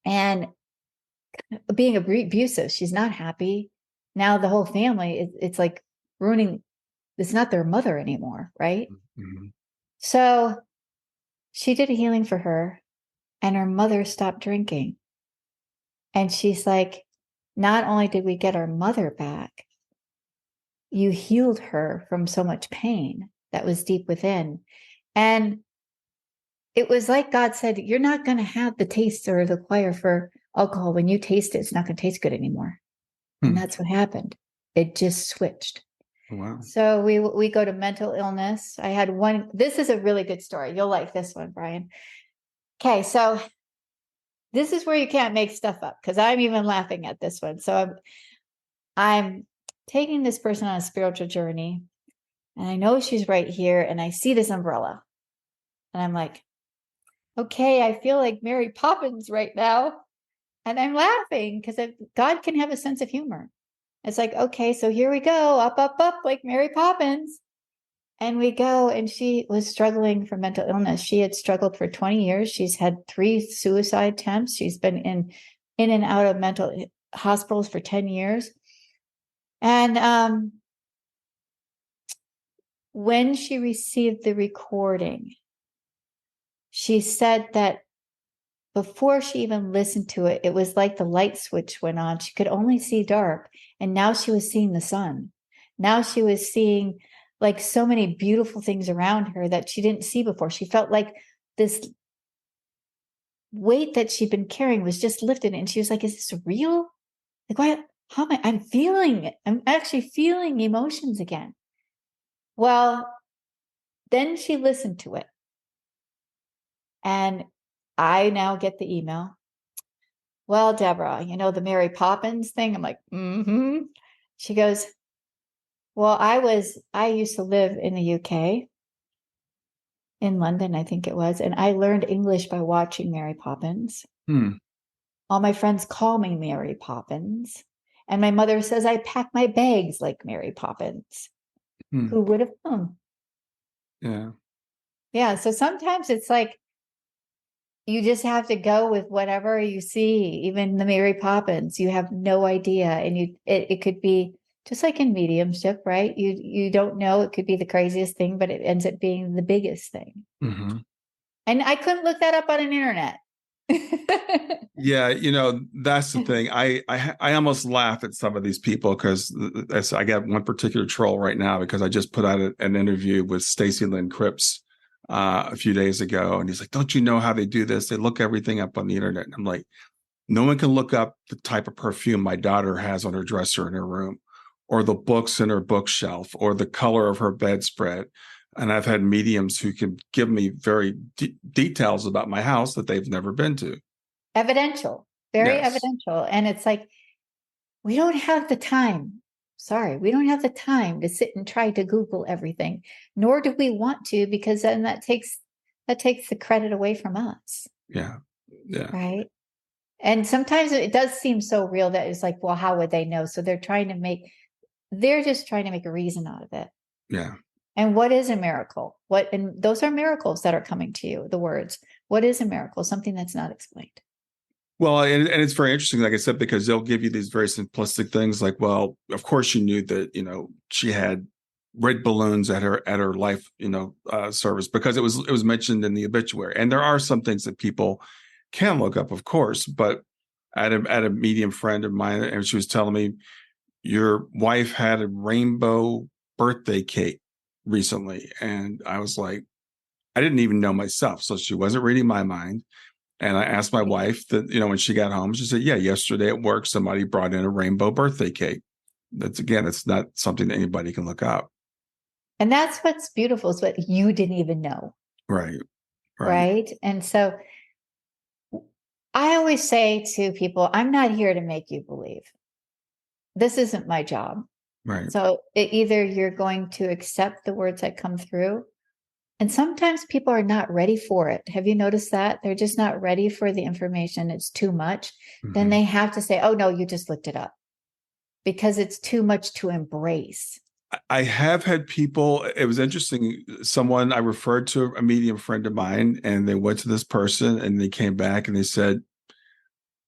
and being abusive. She's not happy. Now the whole family, it's like ruining. It's not their mother anymore, right? So she did a healing for her and her mother stopped drinking. And she's like, not only did we get our mother back, you healed her from so much pain that was deep within. And it was like God said, you're not going to have the taste or the acquire for alcohol. When you taste it, it's not going to taste good anymore. And that's what happened. It just switched. Wow. So we go to mental illness. I had one. This is a really good story. You'll like this one, Brian. Okay, so this is where you can't make stuff up because I'm even laughing at this one. So I'm taking this person on a spiritual journey, and I know she's right here, and I see this umbrella, and I'm like, okay, I feel like Mary Poppins right now, and I'm laughing because God can have a sense of humor. It's like, okay, so here we go, up, up, up, like Mary Poppins. And we go, and she was struggling for mental illness. She had struggled for 20 years. She's had 3 suicide attempts. She's been in and out of mental hospitals for 10 years. And when she received the recording, she said that before she even listened to it, it was like the light switch went on. She could only see dark. And now she was seeing the sun. Now she was seeing like so many beautiful things around her that she didn't see before. She felt like this weight that she'd been carrying was just lifted. And she was like, is this real? Like, why? How am I? I'm feeling it. I'm actually feeling emotions again. Well, then she listened to it. And I now get the email. Well, Deborah, you know, the Mary Poppins thing. I'm like, She goes, well, I used to live in the UK, in London, I think it was. And I learned English by watching Mary Poppins. All my friends call me Mary Poppins. And my mother says I pack my bags like Mary Poppins. Who would have known? Yeah. Yeah. So sometimes it's like, you just have to go with whatever you see, even the Mary Poppins. You have no idea. And it could be just like in mediumship, right? You don't know. It could be the craziest thing, but it ends up being the biggest thing. And I couldn't look that up on an internet. Yeah, you know, that's the thing. I almost laugh at some of these people because I got one particular troll right now because I just put out an interview with Stacy Lynn Cripps a few days ago, and he's like, "Don't you know how they do this? They look everything up on the internet." And I'm like, no one can look up the type of perfume my daughter has on her dresser in her room, or the books in her bookshelf, or the color of her bedspread. And I've had mediums who can give me very details about my house that they've never been to. Evidential, very Yes. evidential. And it's like, we don't have the time. Sorry, we don't have the time to sit and try to Google everything, nor do we want to, because then that takes the credit away from us. Yeah. Yeah. Right. And sometimes it does seem so real that it's like, well, how would they know? So they're just trying to make a reason out of it. Yeah. And what is a miracle? And those are miracles that are coming to you, the words. What is a miracle? Something that's not explained. Well, and it's very interesting, like I said, because they'll give you these very simplistic things like, well, of course you knew that, she had red balloons at her life, service, because it was mentioned in the obituary. And there are some things that people can look up, of course, but I had a medium friend of mine, and she was telling me, your wife had a rainbow birthday cake recently. And I was like, I didn't even know myself. So she wasn't reading my mind. And I asked my wife that, when she got home, she said, yeah, yesterday at work, somebody brought in a rainbow birthday cake. It's not something that anybody can look up. And that's what's beautiful, is what you didn't even know. Right. Right. And so I always say to people, I'm not here to make you believe. This isn't my job. Right. So either you're going to accept the words that come through, and sometimes people are not ready for it. Have you noticed that? They're just not ready for the information. It's too much. Mm-hmm. Then they have to say, oh, no, you just looked it up, because it's too much to embrace. I have had people, it was interesting. Someone, I referred to a medium friend of mine, and they went to this person and they came back and they said,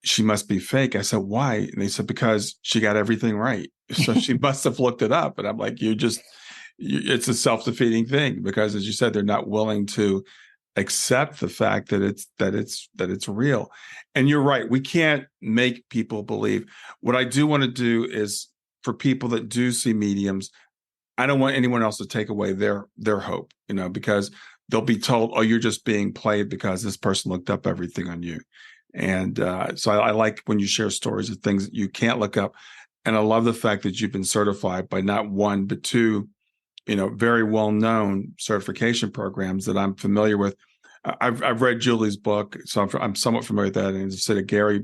she must be fake. I said, why? And they said, because she got everything right. So she must have looked it up. And I'm like, it's a self-defeating thing, because as you said, they're not willing to accept the fact that it's real. And you're right. We can't make people believe. What I do want to do is, for people that do see mediums, I don't want anyone else to take away their hope, because they'll be told, oh, you're just being played because this person looked up everything on you. And so I like when you share stories of things that you can't look up. And I love the fact that you've been certified by not one, but two, very well-known certification programs that I'm familiar with. I've read Julie's book, so I'm somewhat familiar with that. And as I said, Gary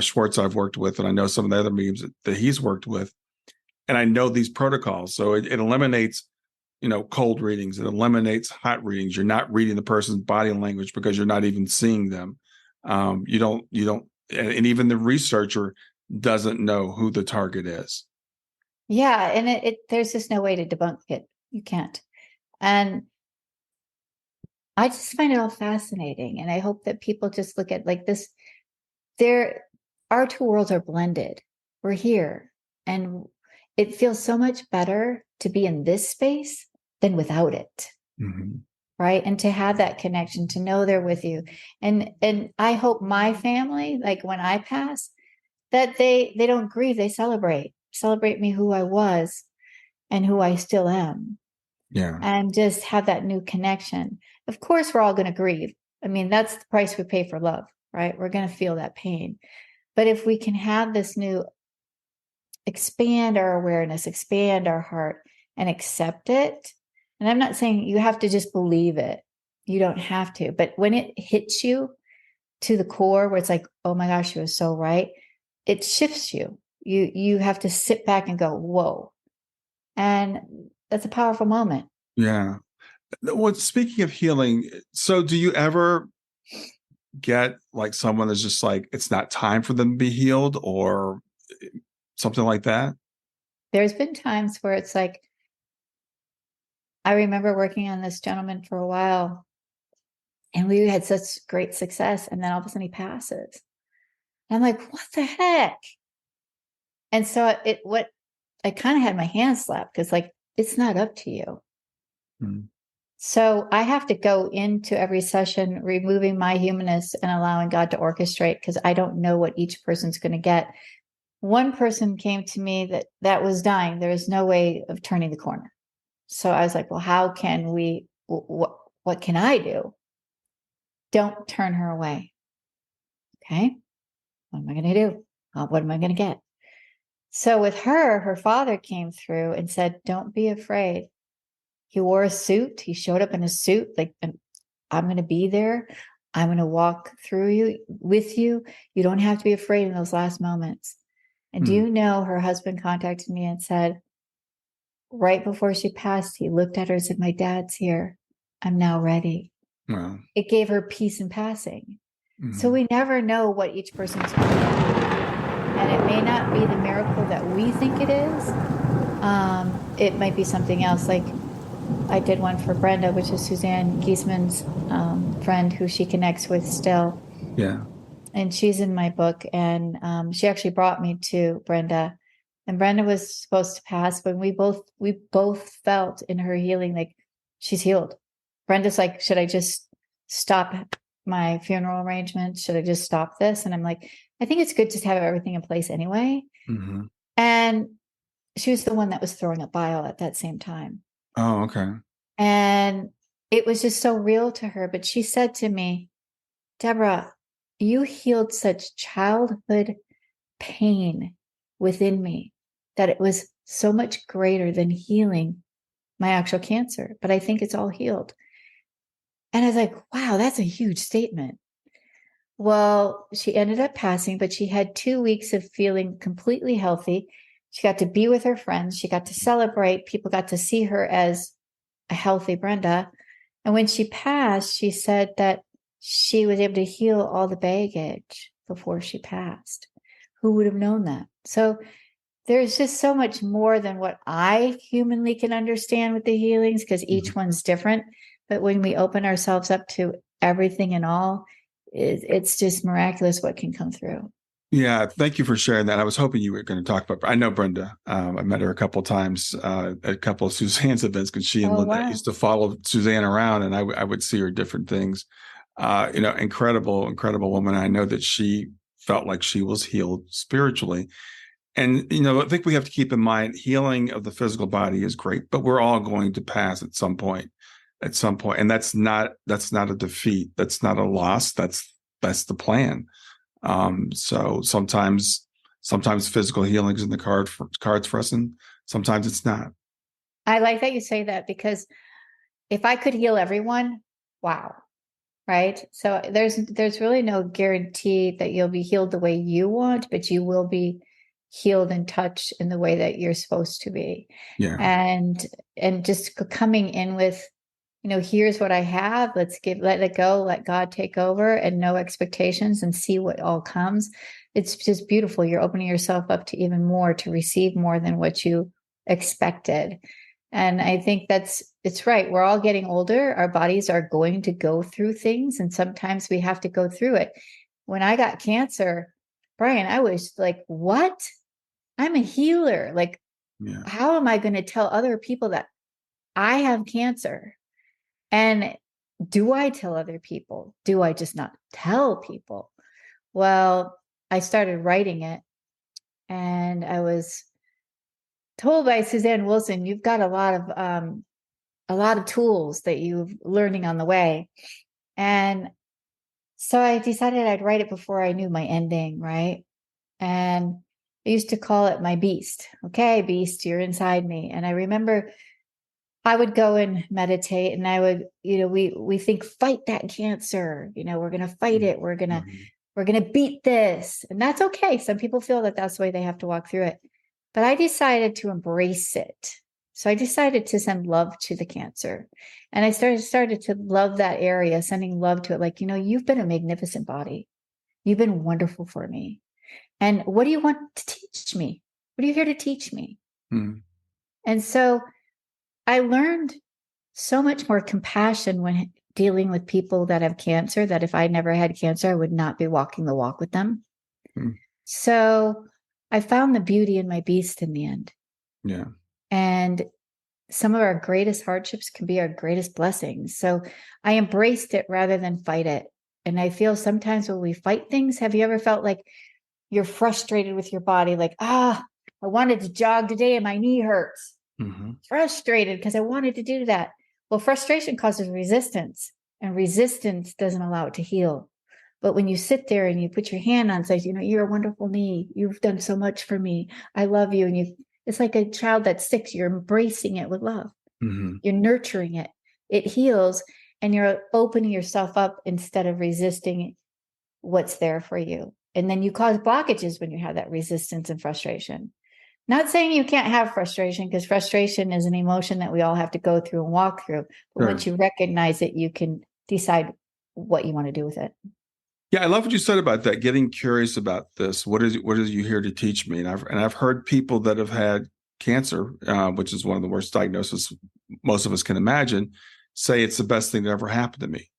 Schwartz I've worked with, and I know some of the other mediums that he's worked with. And I know these protocols. So it eliminates, cold readings. It eliminates hot readings. You're not reading the person's body language because you're not even seeing them. You don't, and even the researcher doesn't know who the target is. Yeah. And there's just no way to debunk it. You can't. And I just find it all fascinating. And I hope that people just look at like this. Our two worlds are blended. We're here. And it feels so much better to be in this space than without it. Mm-hmm. Right. And to have that connection, to know they're with you. And I hope my family, like when I pass, that they don't grieve, they celebrate me, who I was and who I still am. Yeah. And just have that new connection. Of course, we're all going to grieve. I mean, that's the price we pay for love, right? We're going to feel that pain. But if we can have this new, expand our awareness, expand our heart, and accept it. And I'm not saying you have to just believe it. You don't have to. But when it hits you to the core, where it's like, oh my gosh, you were so right, it shifts you. You have to sit back and go, whoa. And that's a powerful moment. Yeah. Well, speaking of healing, so do you ever get like someone that's just like, it's not time for them to be healed, or something like that? There's been times where it's like, I remember working on this gentleman for a while, and we had such great success. And then all of a sudden he passes. And I'm like, what the heck? And so I kind of had my hands slapped, because like, it's not up to you. Mm-hmm. So I have to go into every session, removing my humanness and allowing God to orchestrate, because I don't know what each person's going to get. One person came to me that was dying. There was no way of turning the corner. So I was like, well, how can we, what can I do? Don't turn her away. Okay. What am I going to do? What am I going to get? So with her father came through and said, don't be afraid. He wore a suit. He showed up in a suit. Like, I'm going to be there. I'm going to walk with you. You don't have to be afraid in those last moments. And do you know, her husband contacted me and said, right before she passed, he looked at her and said, my dad's here. I'm now ready. Wow. It gave her peace in passing. Mm-hmm. So we never know what each person's going to do. And it may not be the miracle that we think it is. It might be something else. Like I did one for Brenda, which is Suzanne Giesman's friend who she connects with still. Yeah. And she's in my book. And she actually brought me to Brenda. And Brenda was supposed to pass, but we both felt in her healing like she's healed. Brenda's like, should I just stop my funeral arrangements? Should I just stop this? And I'm like, I think it's good to have everything in place anyway. Mm-hmm. And she was the one that was throwing up bile at that same time. Oh, okay. And it was just so real to her. But she said to me, Deborah, you healed such childhood pain within me that it was so much greater than healing my actual cancer. But I think it's all healed. And I was like, wow, that's a huge statement. Well, she ended up passing, but she had 2 weeks of feeling completely healthy. She got to be with her friends. She got to celebrate. People got to see her as a healthy Brenda. And when she passed, she said that she was able to heal all the baggage before she passed. Who would have known that? So there's just so much more than what I humanly can understand with the healings, because each one's different. But when we open ourselves up to everything and all, it's just miraculous what can come through. Yeah, thank you for sharing that. I was hoping you were going to talk about. I know Brenda. I met her a couple of times at a couple of Suzanne's events because she and Linda used to follow Suzanne around, and I would see her different things. Incredible, incredible woman. I know that she felt like she was healed spiritually. And, I think we have to keep in mind healing of the physical body is great, but we're all going to pass at some point. And that's not a defeat. That's not a loss. That's the plan. So sometimes physical healing is in the cards for us, and sometimes it's not. I like that you say that, because if I could heal everyone, wow. Right. So there's really no guarantee that you'll be healed the way you want, but you will be healed and touched in the way that you're supposed to be. Yeah. And just coming in with, here's what I have. Let it go, let God take over, and no expectations, and see what all comes. It's just beautiful. You're opening yourself up to even more, to receive more than what you expected. And I think it's right. We're all getting older. Our bodies are going to go through things, and sometimes we have to go through it. When I got cancer, Brian, I was like, what? I'm a healer. Like, how am I going to tell other people that I have cancer? And do I tell other people? Do I just not tell people? Well, I started writing it, and I was told by Suzanne Wilson, you've got a lot of tools that you're learning on the way. And so I decided I'd write it before I knew my ending, right? And I used to call it my beast. Okay, beast, you're inside me. And I remember I would go and meditate, and I would, we think, fight that cancer. We're going to fight it. We're going to beat this. And that's okay. Some people feel that that's the way they have to walk through it. But I decided to embrace it. So I decided to send love to the cancer. And I started to love that area, sending love to it. Like, you've been a magnificent body. You've been wonderful for me. And what do you want to teach me? What are you here to teach me? And so I learned so much more compassion when dealing with people that have cancer, that if I never had cancer, I would not be walking the walk with them. So I found the beauty in my beast in the end. Yeah. And some of our greatest hardships can be our greatest blessings. So I embraced it rather than fight it. And I feel sometimes when we fight things, have you ever felt like you're frustrated with your body? Like, I wanted to jog today and my knee hurts. Frustrated because I wanted to do that. Well, frustration causes resistance, and resistance doesn't allow it to heal. But when you sit there and you put your hand on, say, you're a wonderful knee. You've done so much for me. I love you. And it's like a child that's 6. You're embracing it with love. You're nurturing it. It heals, and you're opening yourself up instead of resisting what's there for you. And then you cause blockages when you have that resistance and frustration. Not saying you can't have frustration, because frustration is an emotion that we all have to go through and walk through. But once you recognize it, you can decide what you want to do with it. Yeah, I love what you said about that. Getting curious about this. What is you here to teach me? And I've heard people that have had cancer, which is one of the worst diagnoses most of us can imagine, say it's the best thing that ever happened to me,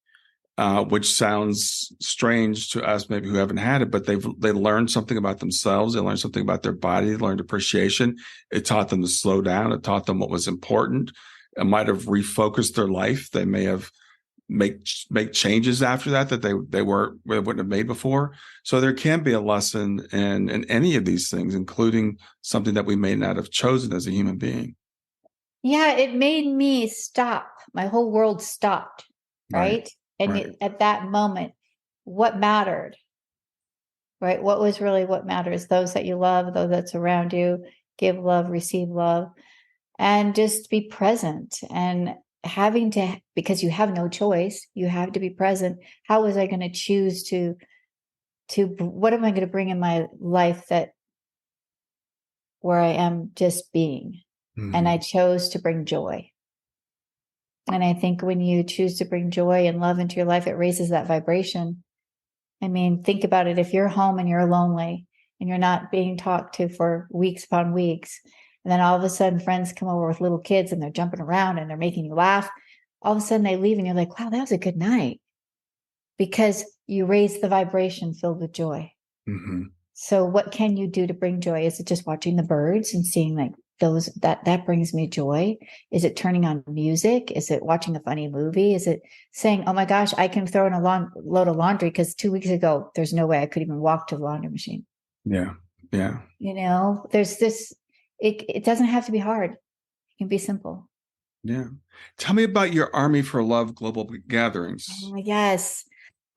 which sounds strange to us, maybe who haven't had it, but they learned something about themselves. They learned something about their body. They learned appreciation. It taught them to slow down. It taught them what was important. It might have refocused their life. They may have make changes after that they wouldn't have made before. So there can be a lesson in any of these things, including something that we may not have chosen as a human being. Yeah, it made me stop. My whole world stopped, right? And at that moment, what mattered, right? What was really what matters? Those that you love, those that surround you, give love, receive love, and just be present. And having to, because you have no choice, you have to be present. How was I going to choose to what am I going to bring in my life that where I am just being? Mm-hmm. And I chose to bring joy. And I think when you choose to bring joy and love into your life, it raises that vibration. I mean, think about it. If you're home and you're lonely and you're not being talked to for weeks upon weeks, and then all of a sudden friends come over with little kids and they're jumping around and they're making you laugh, all of a sudden they leave and you're like, wow, that was a good night. Because you raise the vibration filled with joy. Mm-hmm. So what can you do to bring joy? Is it just watching the birds and seeing like those that brings me joy? Is it turning on music? Is it watching a funny movie? Is it saying, oh my gosh, I can throw in a load of laundry because 2 weeks ago there's no way I could even walk to the laundry machine? Yeah. There's this, it doesn't have to be hard. It can be simple. Yeah. Tell me about your Army for Love global gatherings. Yes.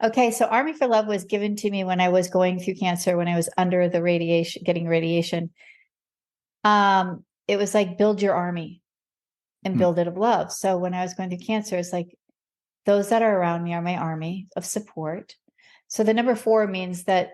Okay, so Army for Love was given to me when I was going through cancer, when I was under the radiation, getting radiation. It was like build your army and build it of love. So when I was going through cancer, it's like those that are around me are my army of support. So the number 4 means that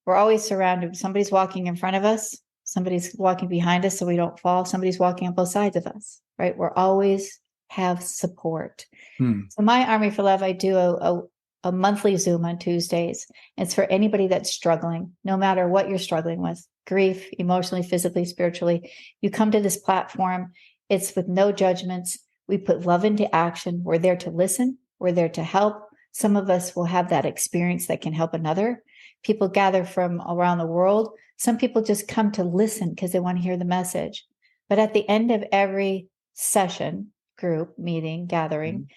we're always surrounded. Somebody's walking in front of us, somebody's walking behind us so we don't fall, somebody's walking on both sides of us, right? We're always have support. So my Army for Love, I do a monthly Zoom on Tuesdays. It's for anybody that's struggling, no matter what you're struggling with, grief, emotionally, physically, spiritually. You come to this platform. It's with no judgments. We put love into action. We're there to listen. We're there to help. Some of us will have that experience that can help another. People gather from around the world. Some people just come to listen because they want to hear the message. But at the end of every session, group, meeting, gathering,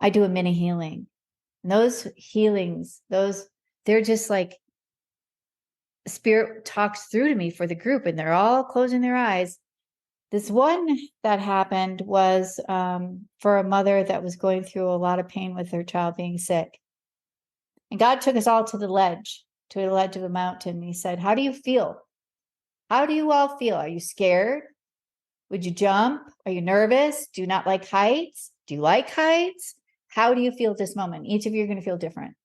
I do a mini healing. And those healings, they're just like Spirit talks through to me for the group and they're all closing their eyes. This one that happened was for a mother that was going through a lot of pain with her child being sick. And God took us all to the ledge of a mountain. He said, how do you feel? How do you all feel? Are you scared? Would you jump? Are you nervous? Do you not like heights? Do you like heights? How do you feel at this moment? Each of you are going to feel different.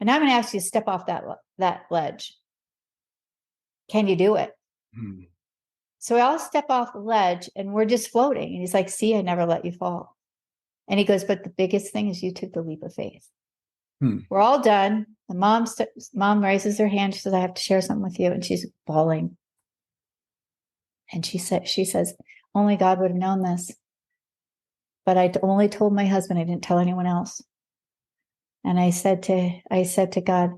And I'm going to ask you to step off that ledge. Can you do it? So we all step off the ledge and we're just floating. And he's like, see, I never let you fall. And he goes, but the biggest thing is you took the leap of faith. We're all done. The mom raises her hand. She says, I have to share something with you. And she's bawling. And she says, only God would have known this. But I only told my husband. I didn't tell anyone else. And I said to God,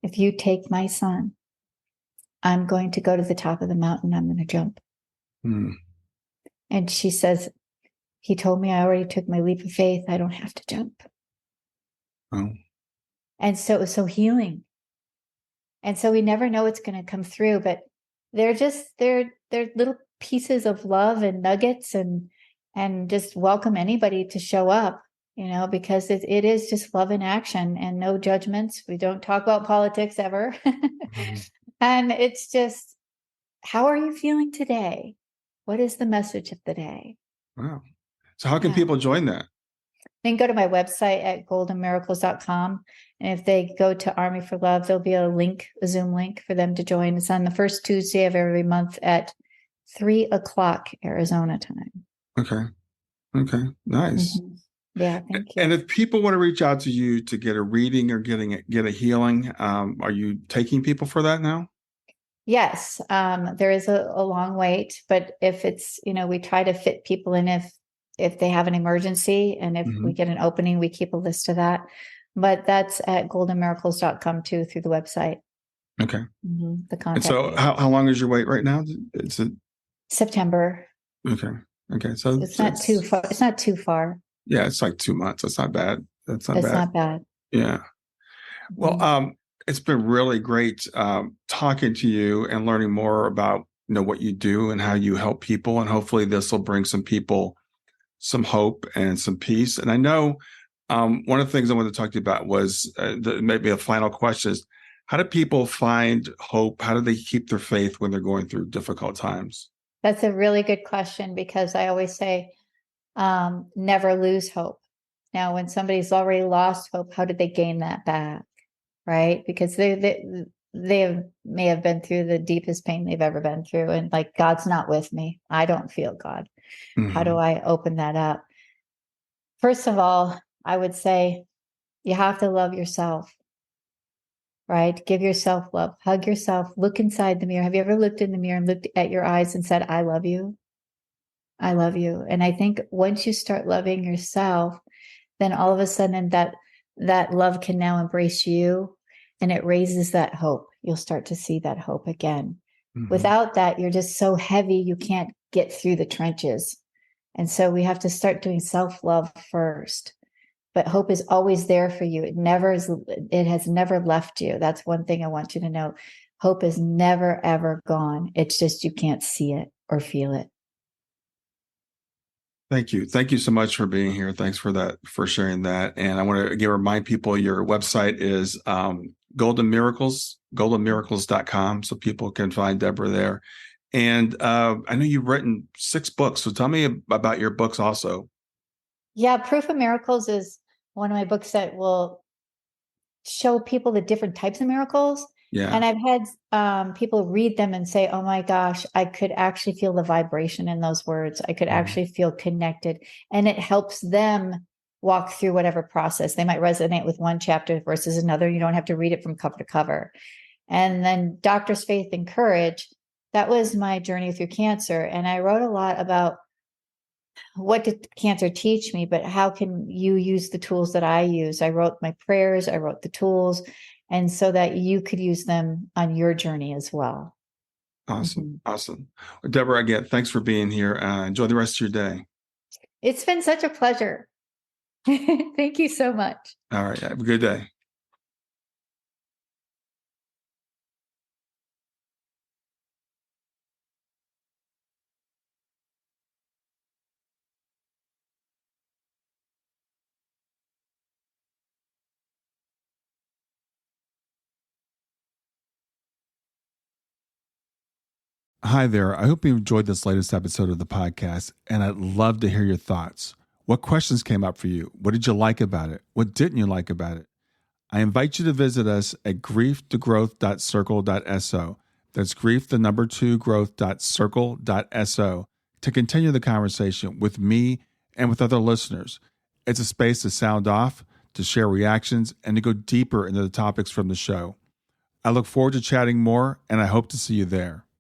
if you take my son, I'm going to go to the top of the mountain. I'm going to jump. And she says, he told me I already took my leap of faith. I don't have to jump. Oh. And so it was so healing. And so we never know what's going to come through, but they're little pieces of love and nuggets and just welcome anybody to show up, because it is just love in action and no judgments. We don't talk about politics ever. And it's just, how are you feeling today? What is the message of the day? Wow. So how can people join that? They can go to my website at goldenmiracles.com. And if they go to Army for Love, there'll be a Zoom link for them to join. It's on the first Tuesday of every month at 3:00 Arizona time. Okay. Nice. Yeah, thank you. And if people want to reach out to you to get a reading or get a healing, are you taking people for that now? Yes. There is a long wait, but if it's, we try to fit people in. if they have an emergency, and if we get an opening, we keep a list of that. But that's at goldenmiracles.com too, through the website. Okay. The contact. And so how long is your wait right now? It's September. Okay. So it's not too far. It's not too far. Yeah. It's like 2 months. That's not bad. It's not bad. Yeah. Well, it's been really great talking to you and learning more about, what you do and how you help people. And hopefully this will bring some people some hope and some peace. And I know one of the things I wanted to talk to you about was maybe a final question is, how do people find hope? How do they keep their faith when they're going through difficult times? That's a really good question, because I always say, never lose hope. Now, when somebody's already lost hope, how did they gain that back? Right? Because they may have been through the deepest pain they've ever been through. And like, God's not with me. I don't feel God. How do I open that up? First of all, I would say you have to love yourself. Right? Give yourself love, hug yourself, look inside the mirror. Have you ever looked in the mirror and looked at your eyes and said, I love you? I love you. And I think once you start loving yourself, then all of a sudden that love can now embrace you, and it raises that hope. You'll start to see that hope again. Without that, you're just so heavy, you can't get through the trenches. And so we have to start doing self-love first. But hope is always there for you. It has never left you. That's one thing I want you to know. Hope is never, ever gone. It's just you can't see it or feel it. Thank you. Thank you so much for being here. Thanks for sharing that. And I want to remind people your website is goldenmiracles.com, so people can find Deborah there. And I know you've written 6 books. So tell me about your books also. Yeah, Proof of Miracles is one of my books that will show people the different types of miracles. Yeah. And I've had people read them and say, oh my gosh, I could actually feel the vibration in those words. I could actually feel connected. And it helps them walk through whatever process. They might resonate with one chapter versus another. You don't have to read it from cover to cover. And then Doctor's Faith and Courage, that was my journey through cancer. And I wrote a lot about what did cancer teach me, but how can you use the tools that I use? I wrote my prayers, I wrote the tools, and so that you could use them on your journey as well. Awesome. Awesome. Well, Deborah, again, thanks for being here. Enjoy the rest of your day. It's been such a pleasure. Thank you so much. All right. Have a good day. Hi there. I hope you enjoyed this latest episode of the podcast, and I'd love to hear your thoughts. What questions came up for you? What did you like about it? What didn't you like about it? I invite you to visit us at grieftogrowth.circle.so. That's growth2 to continue the conversation with me and with other listeners. It's a space to sound off, to share reactions, and to go deeper into the topics from the show. I look forward to chatting more, and I hope to see you there.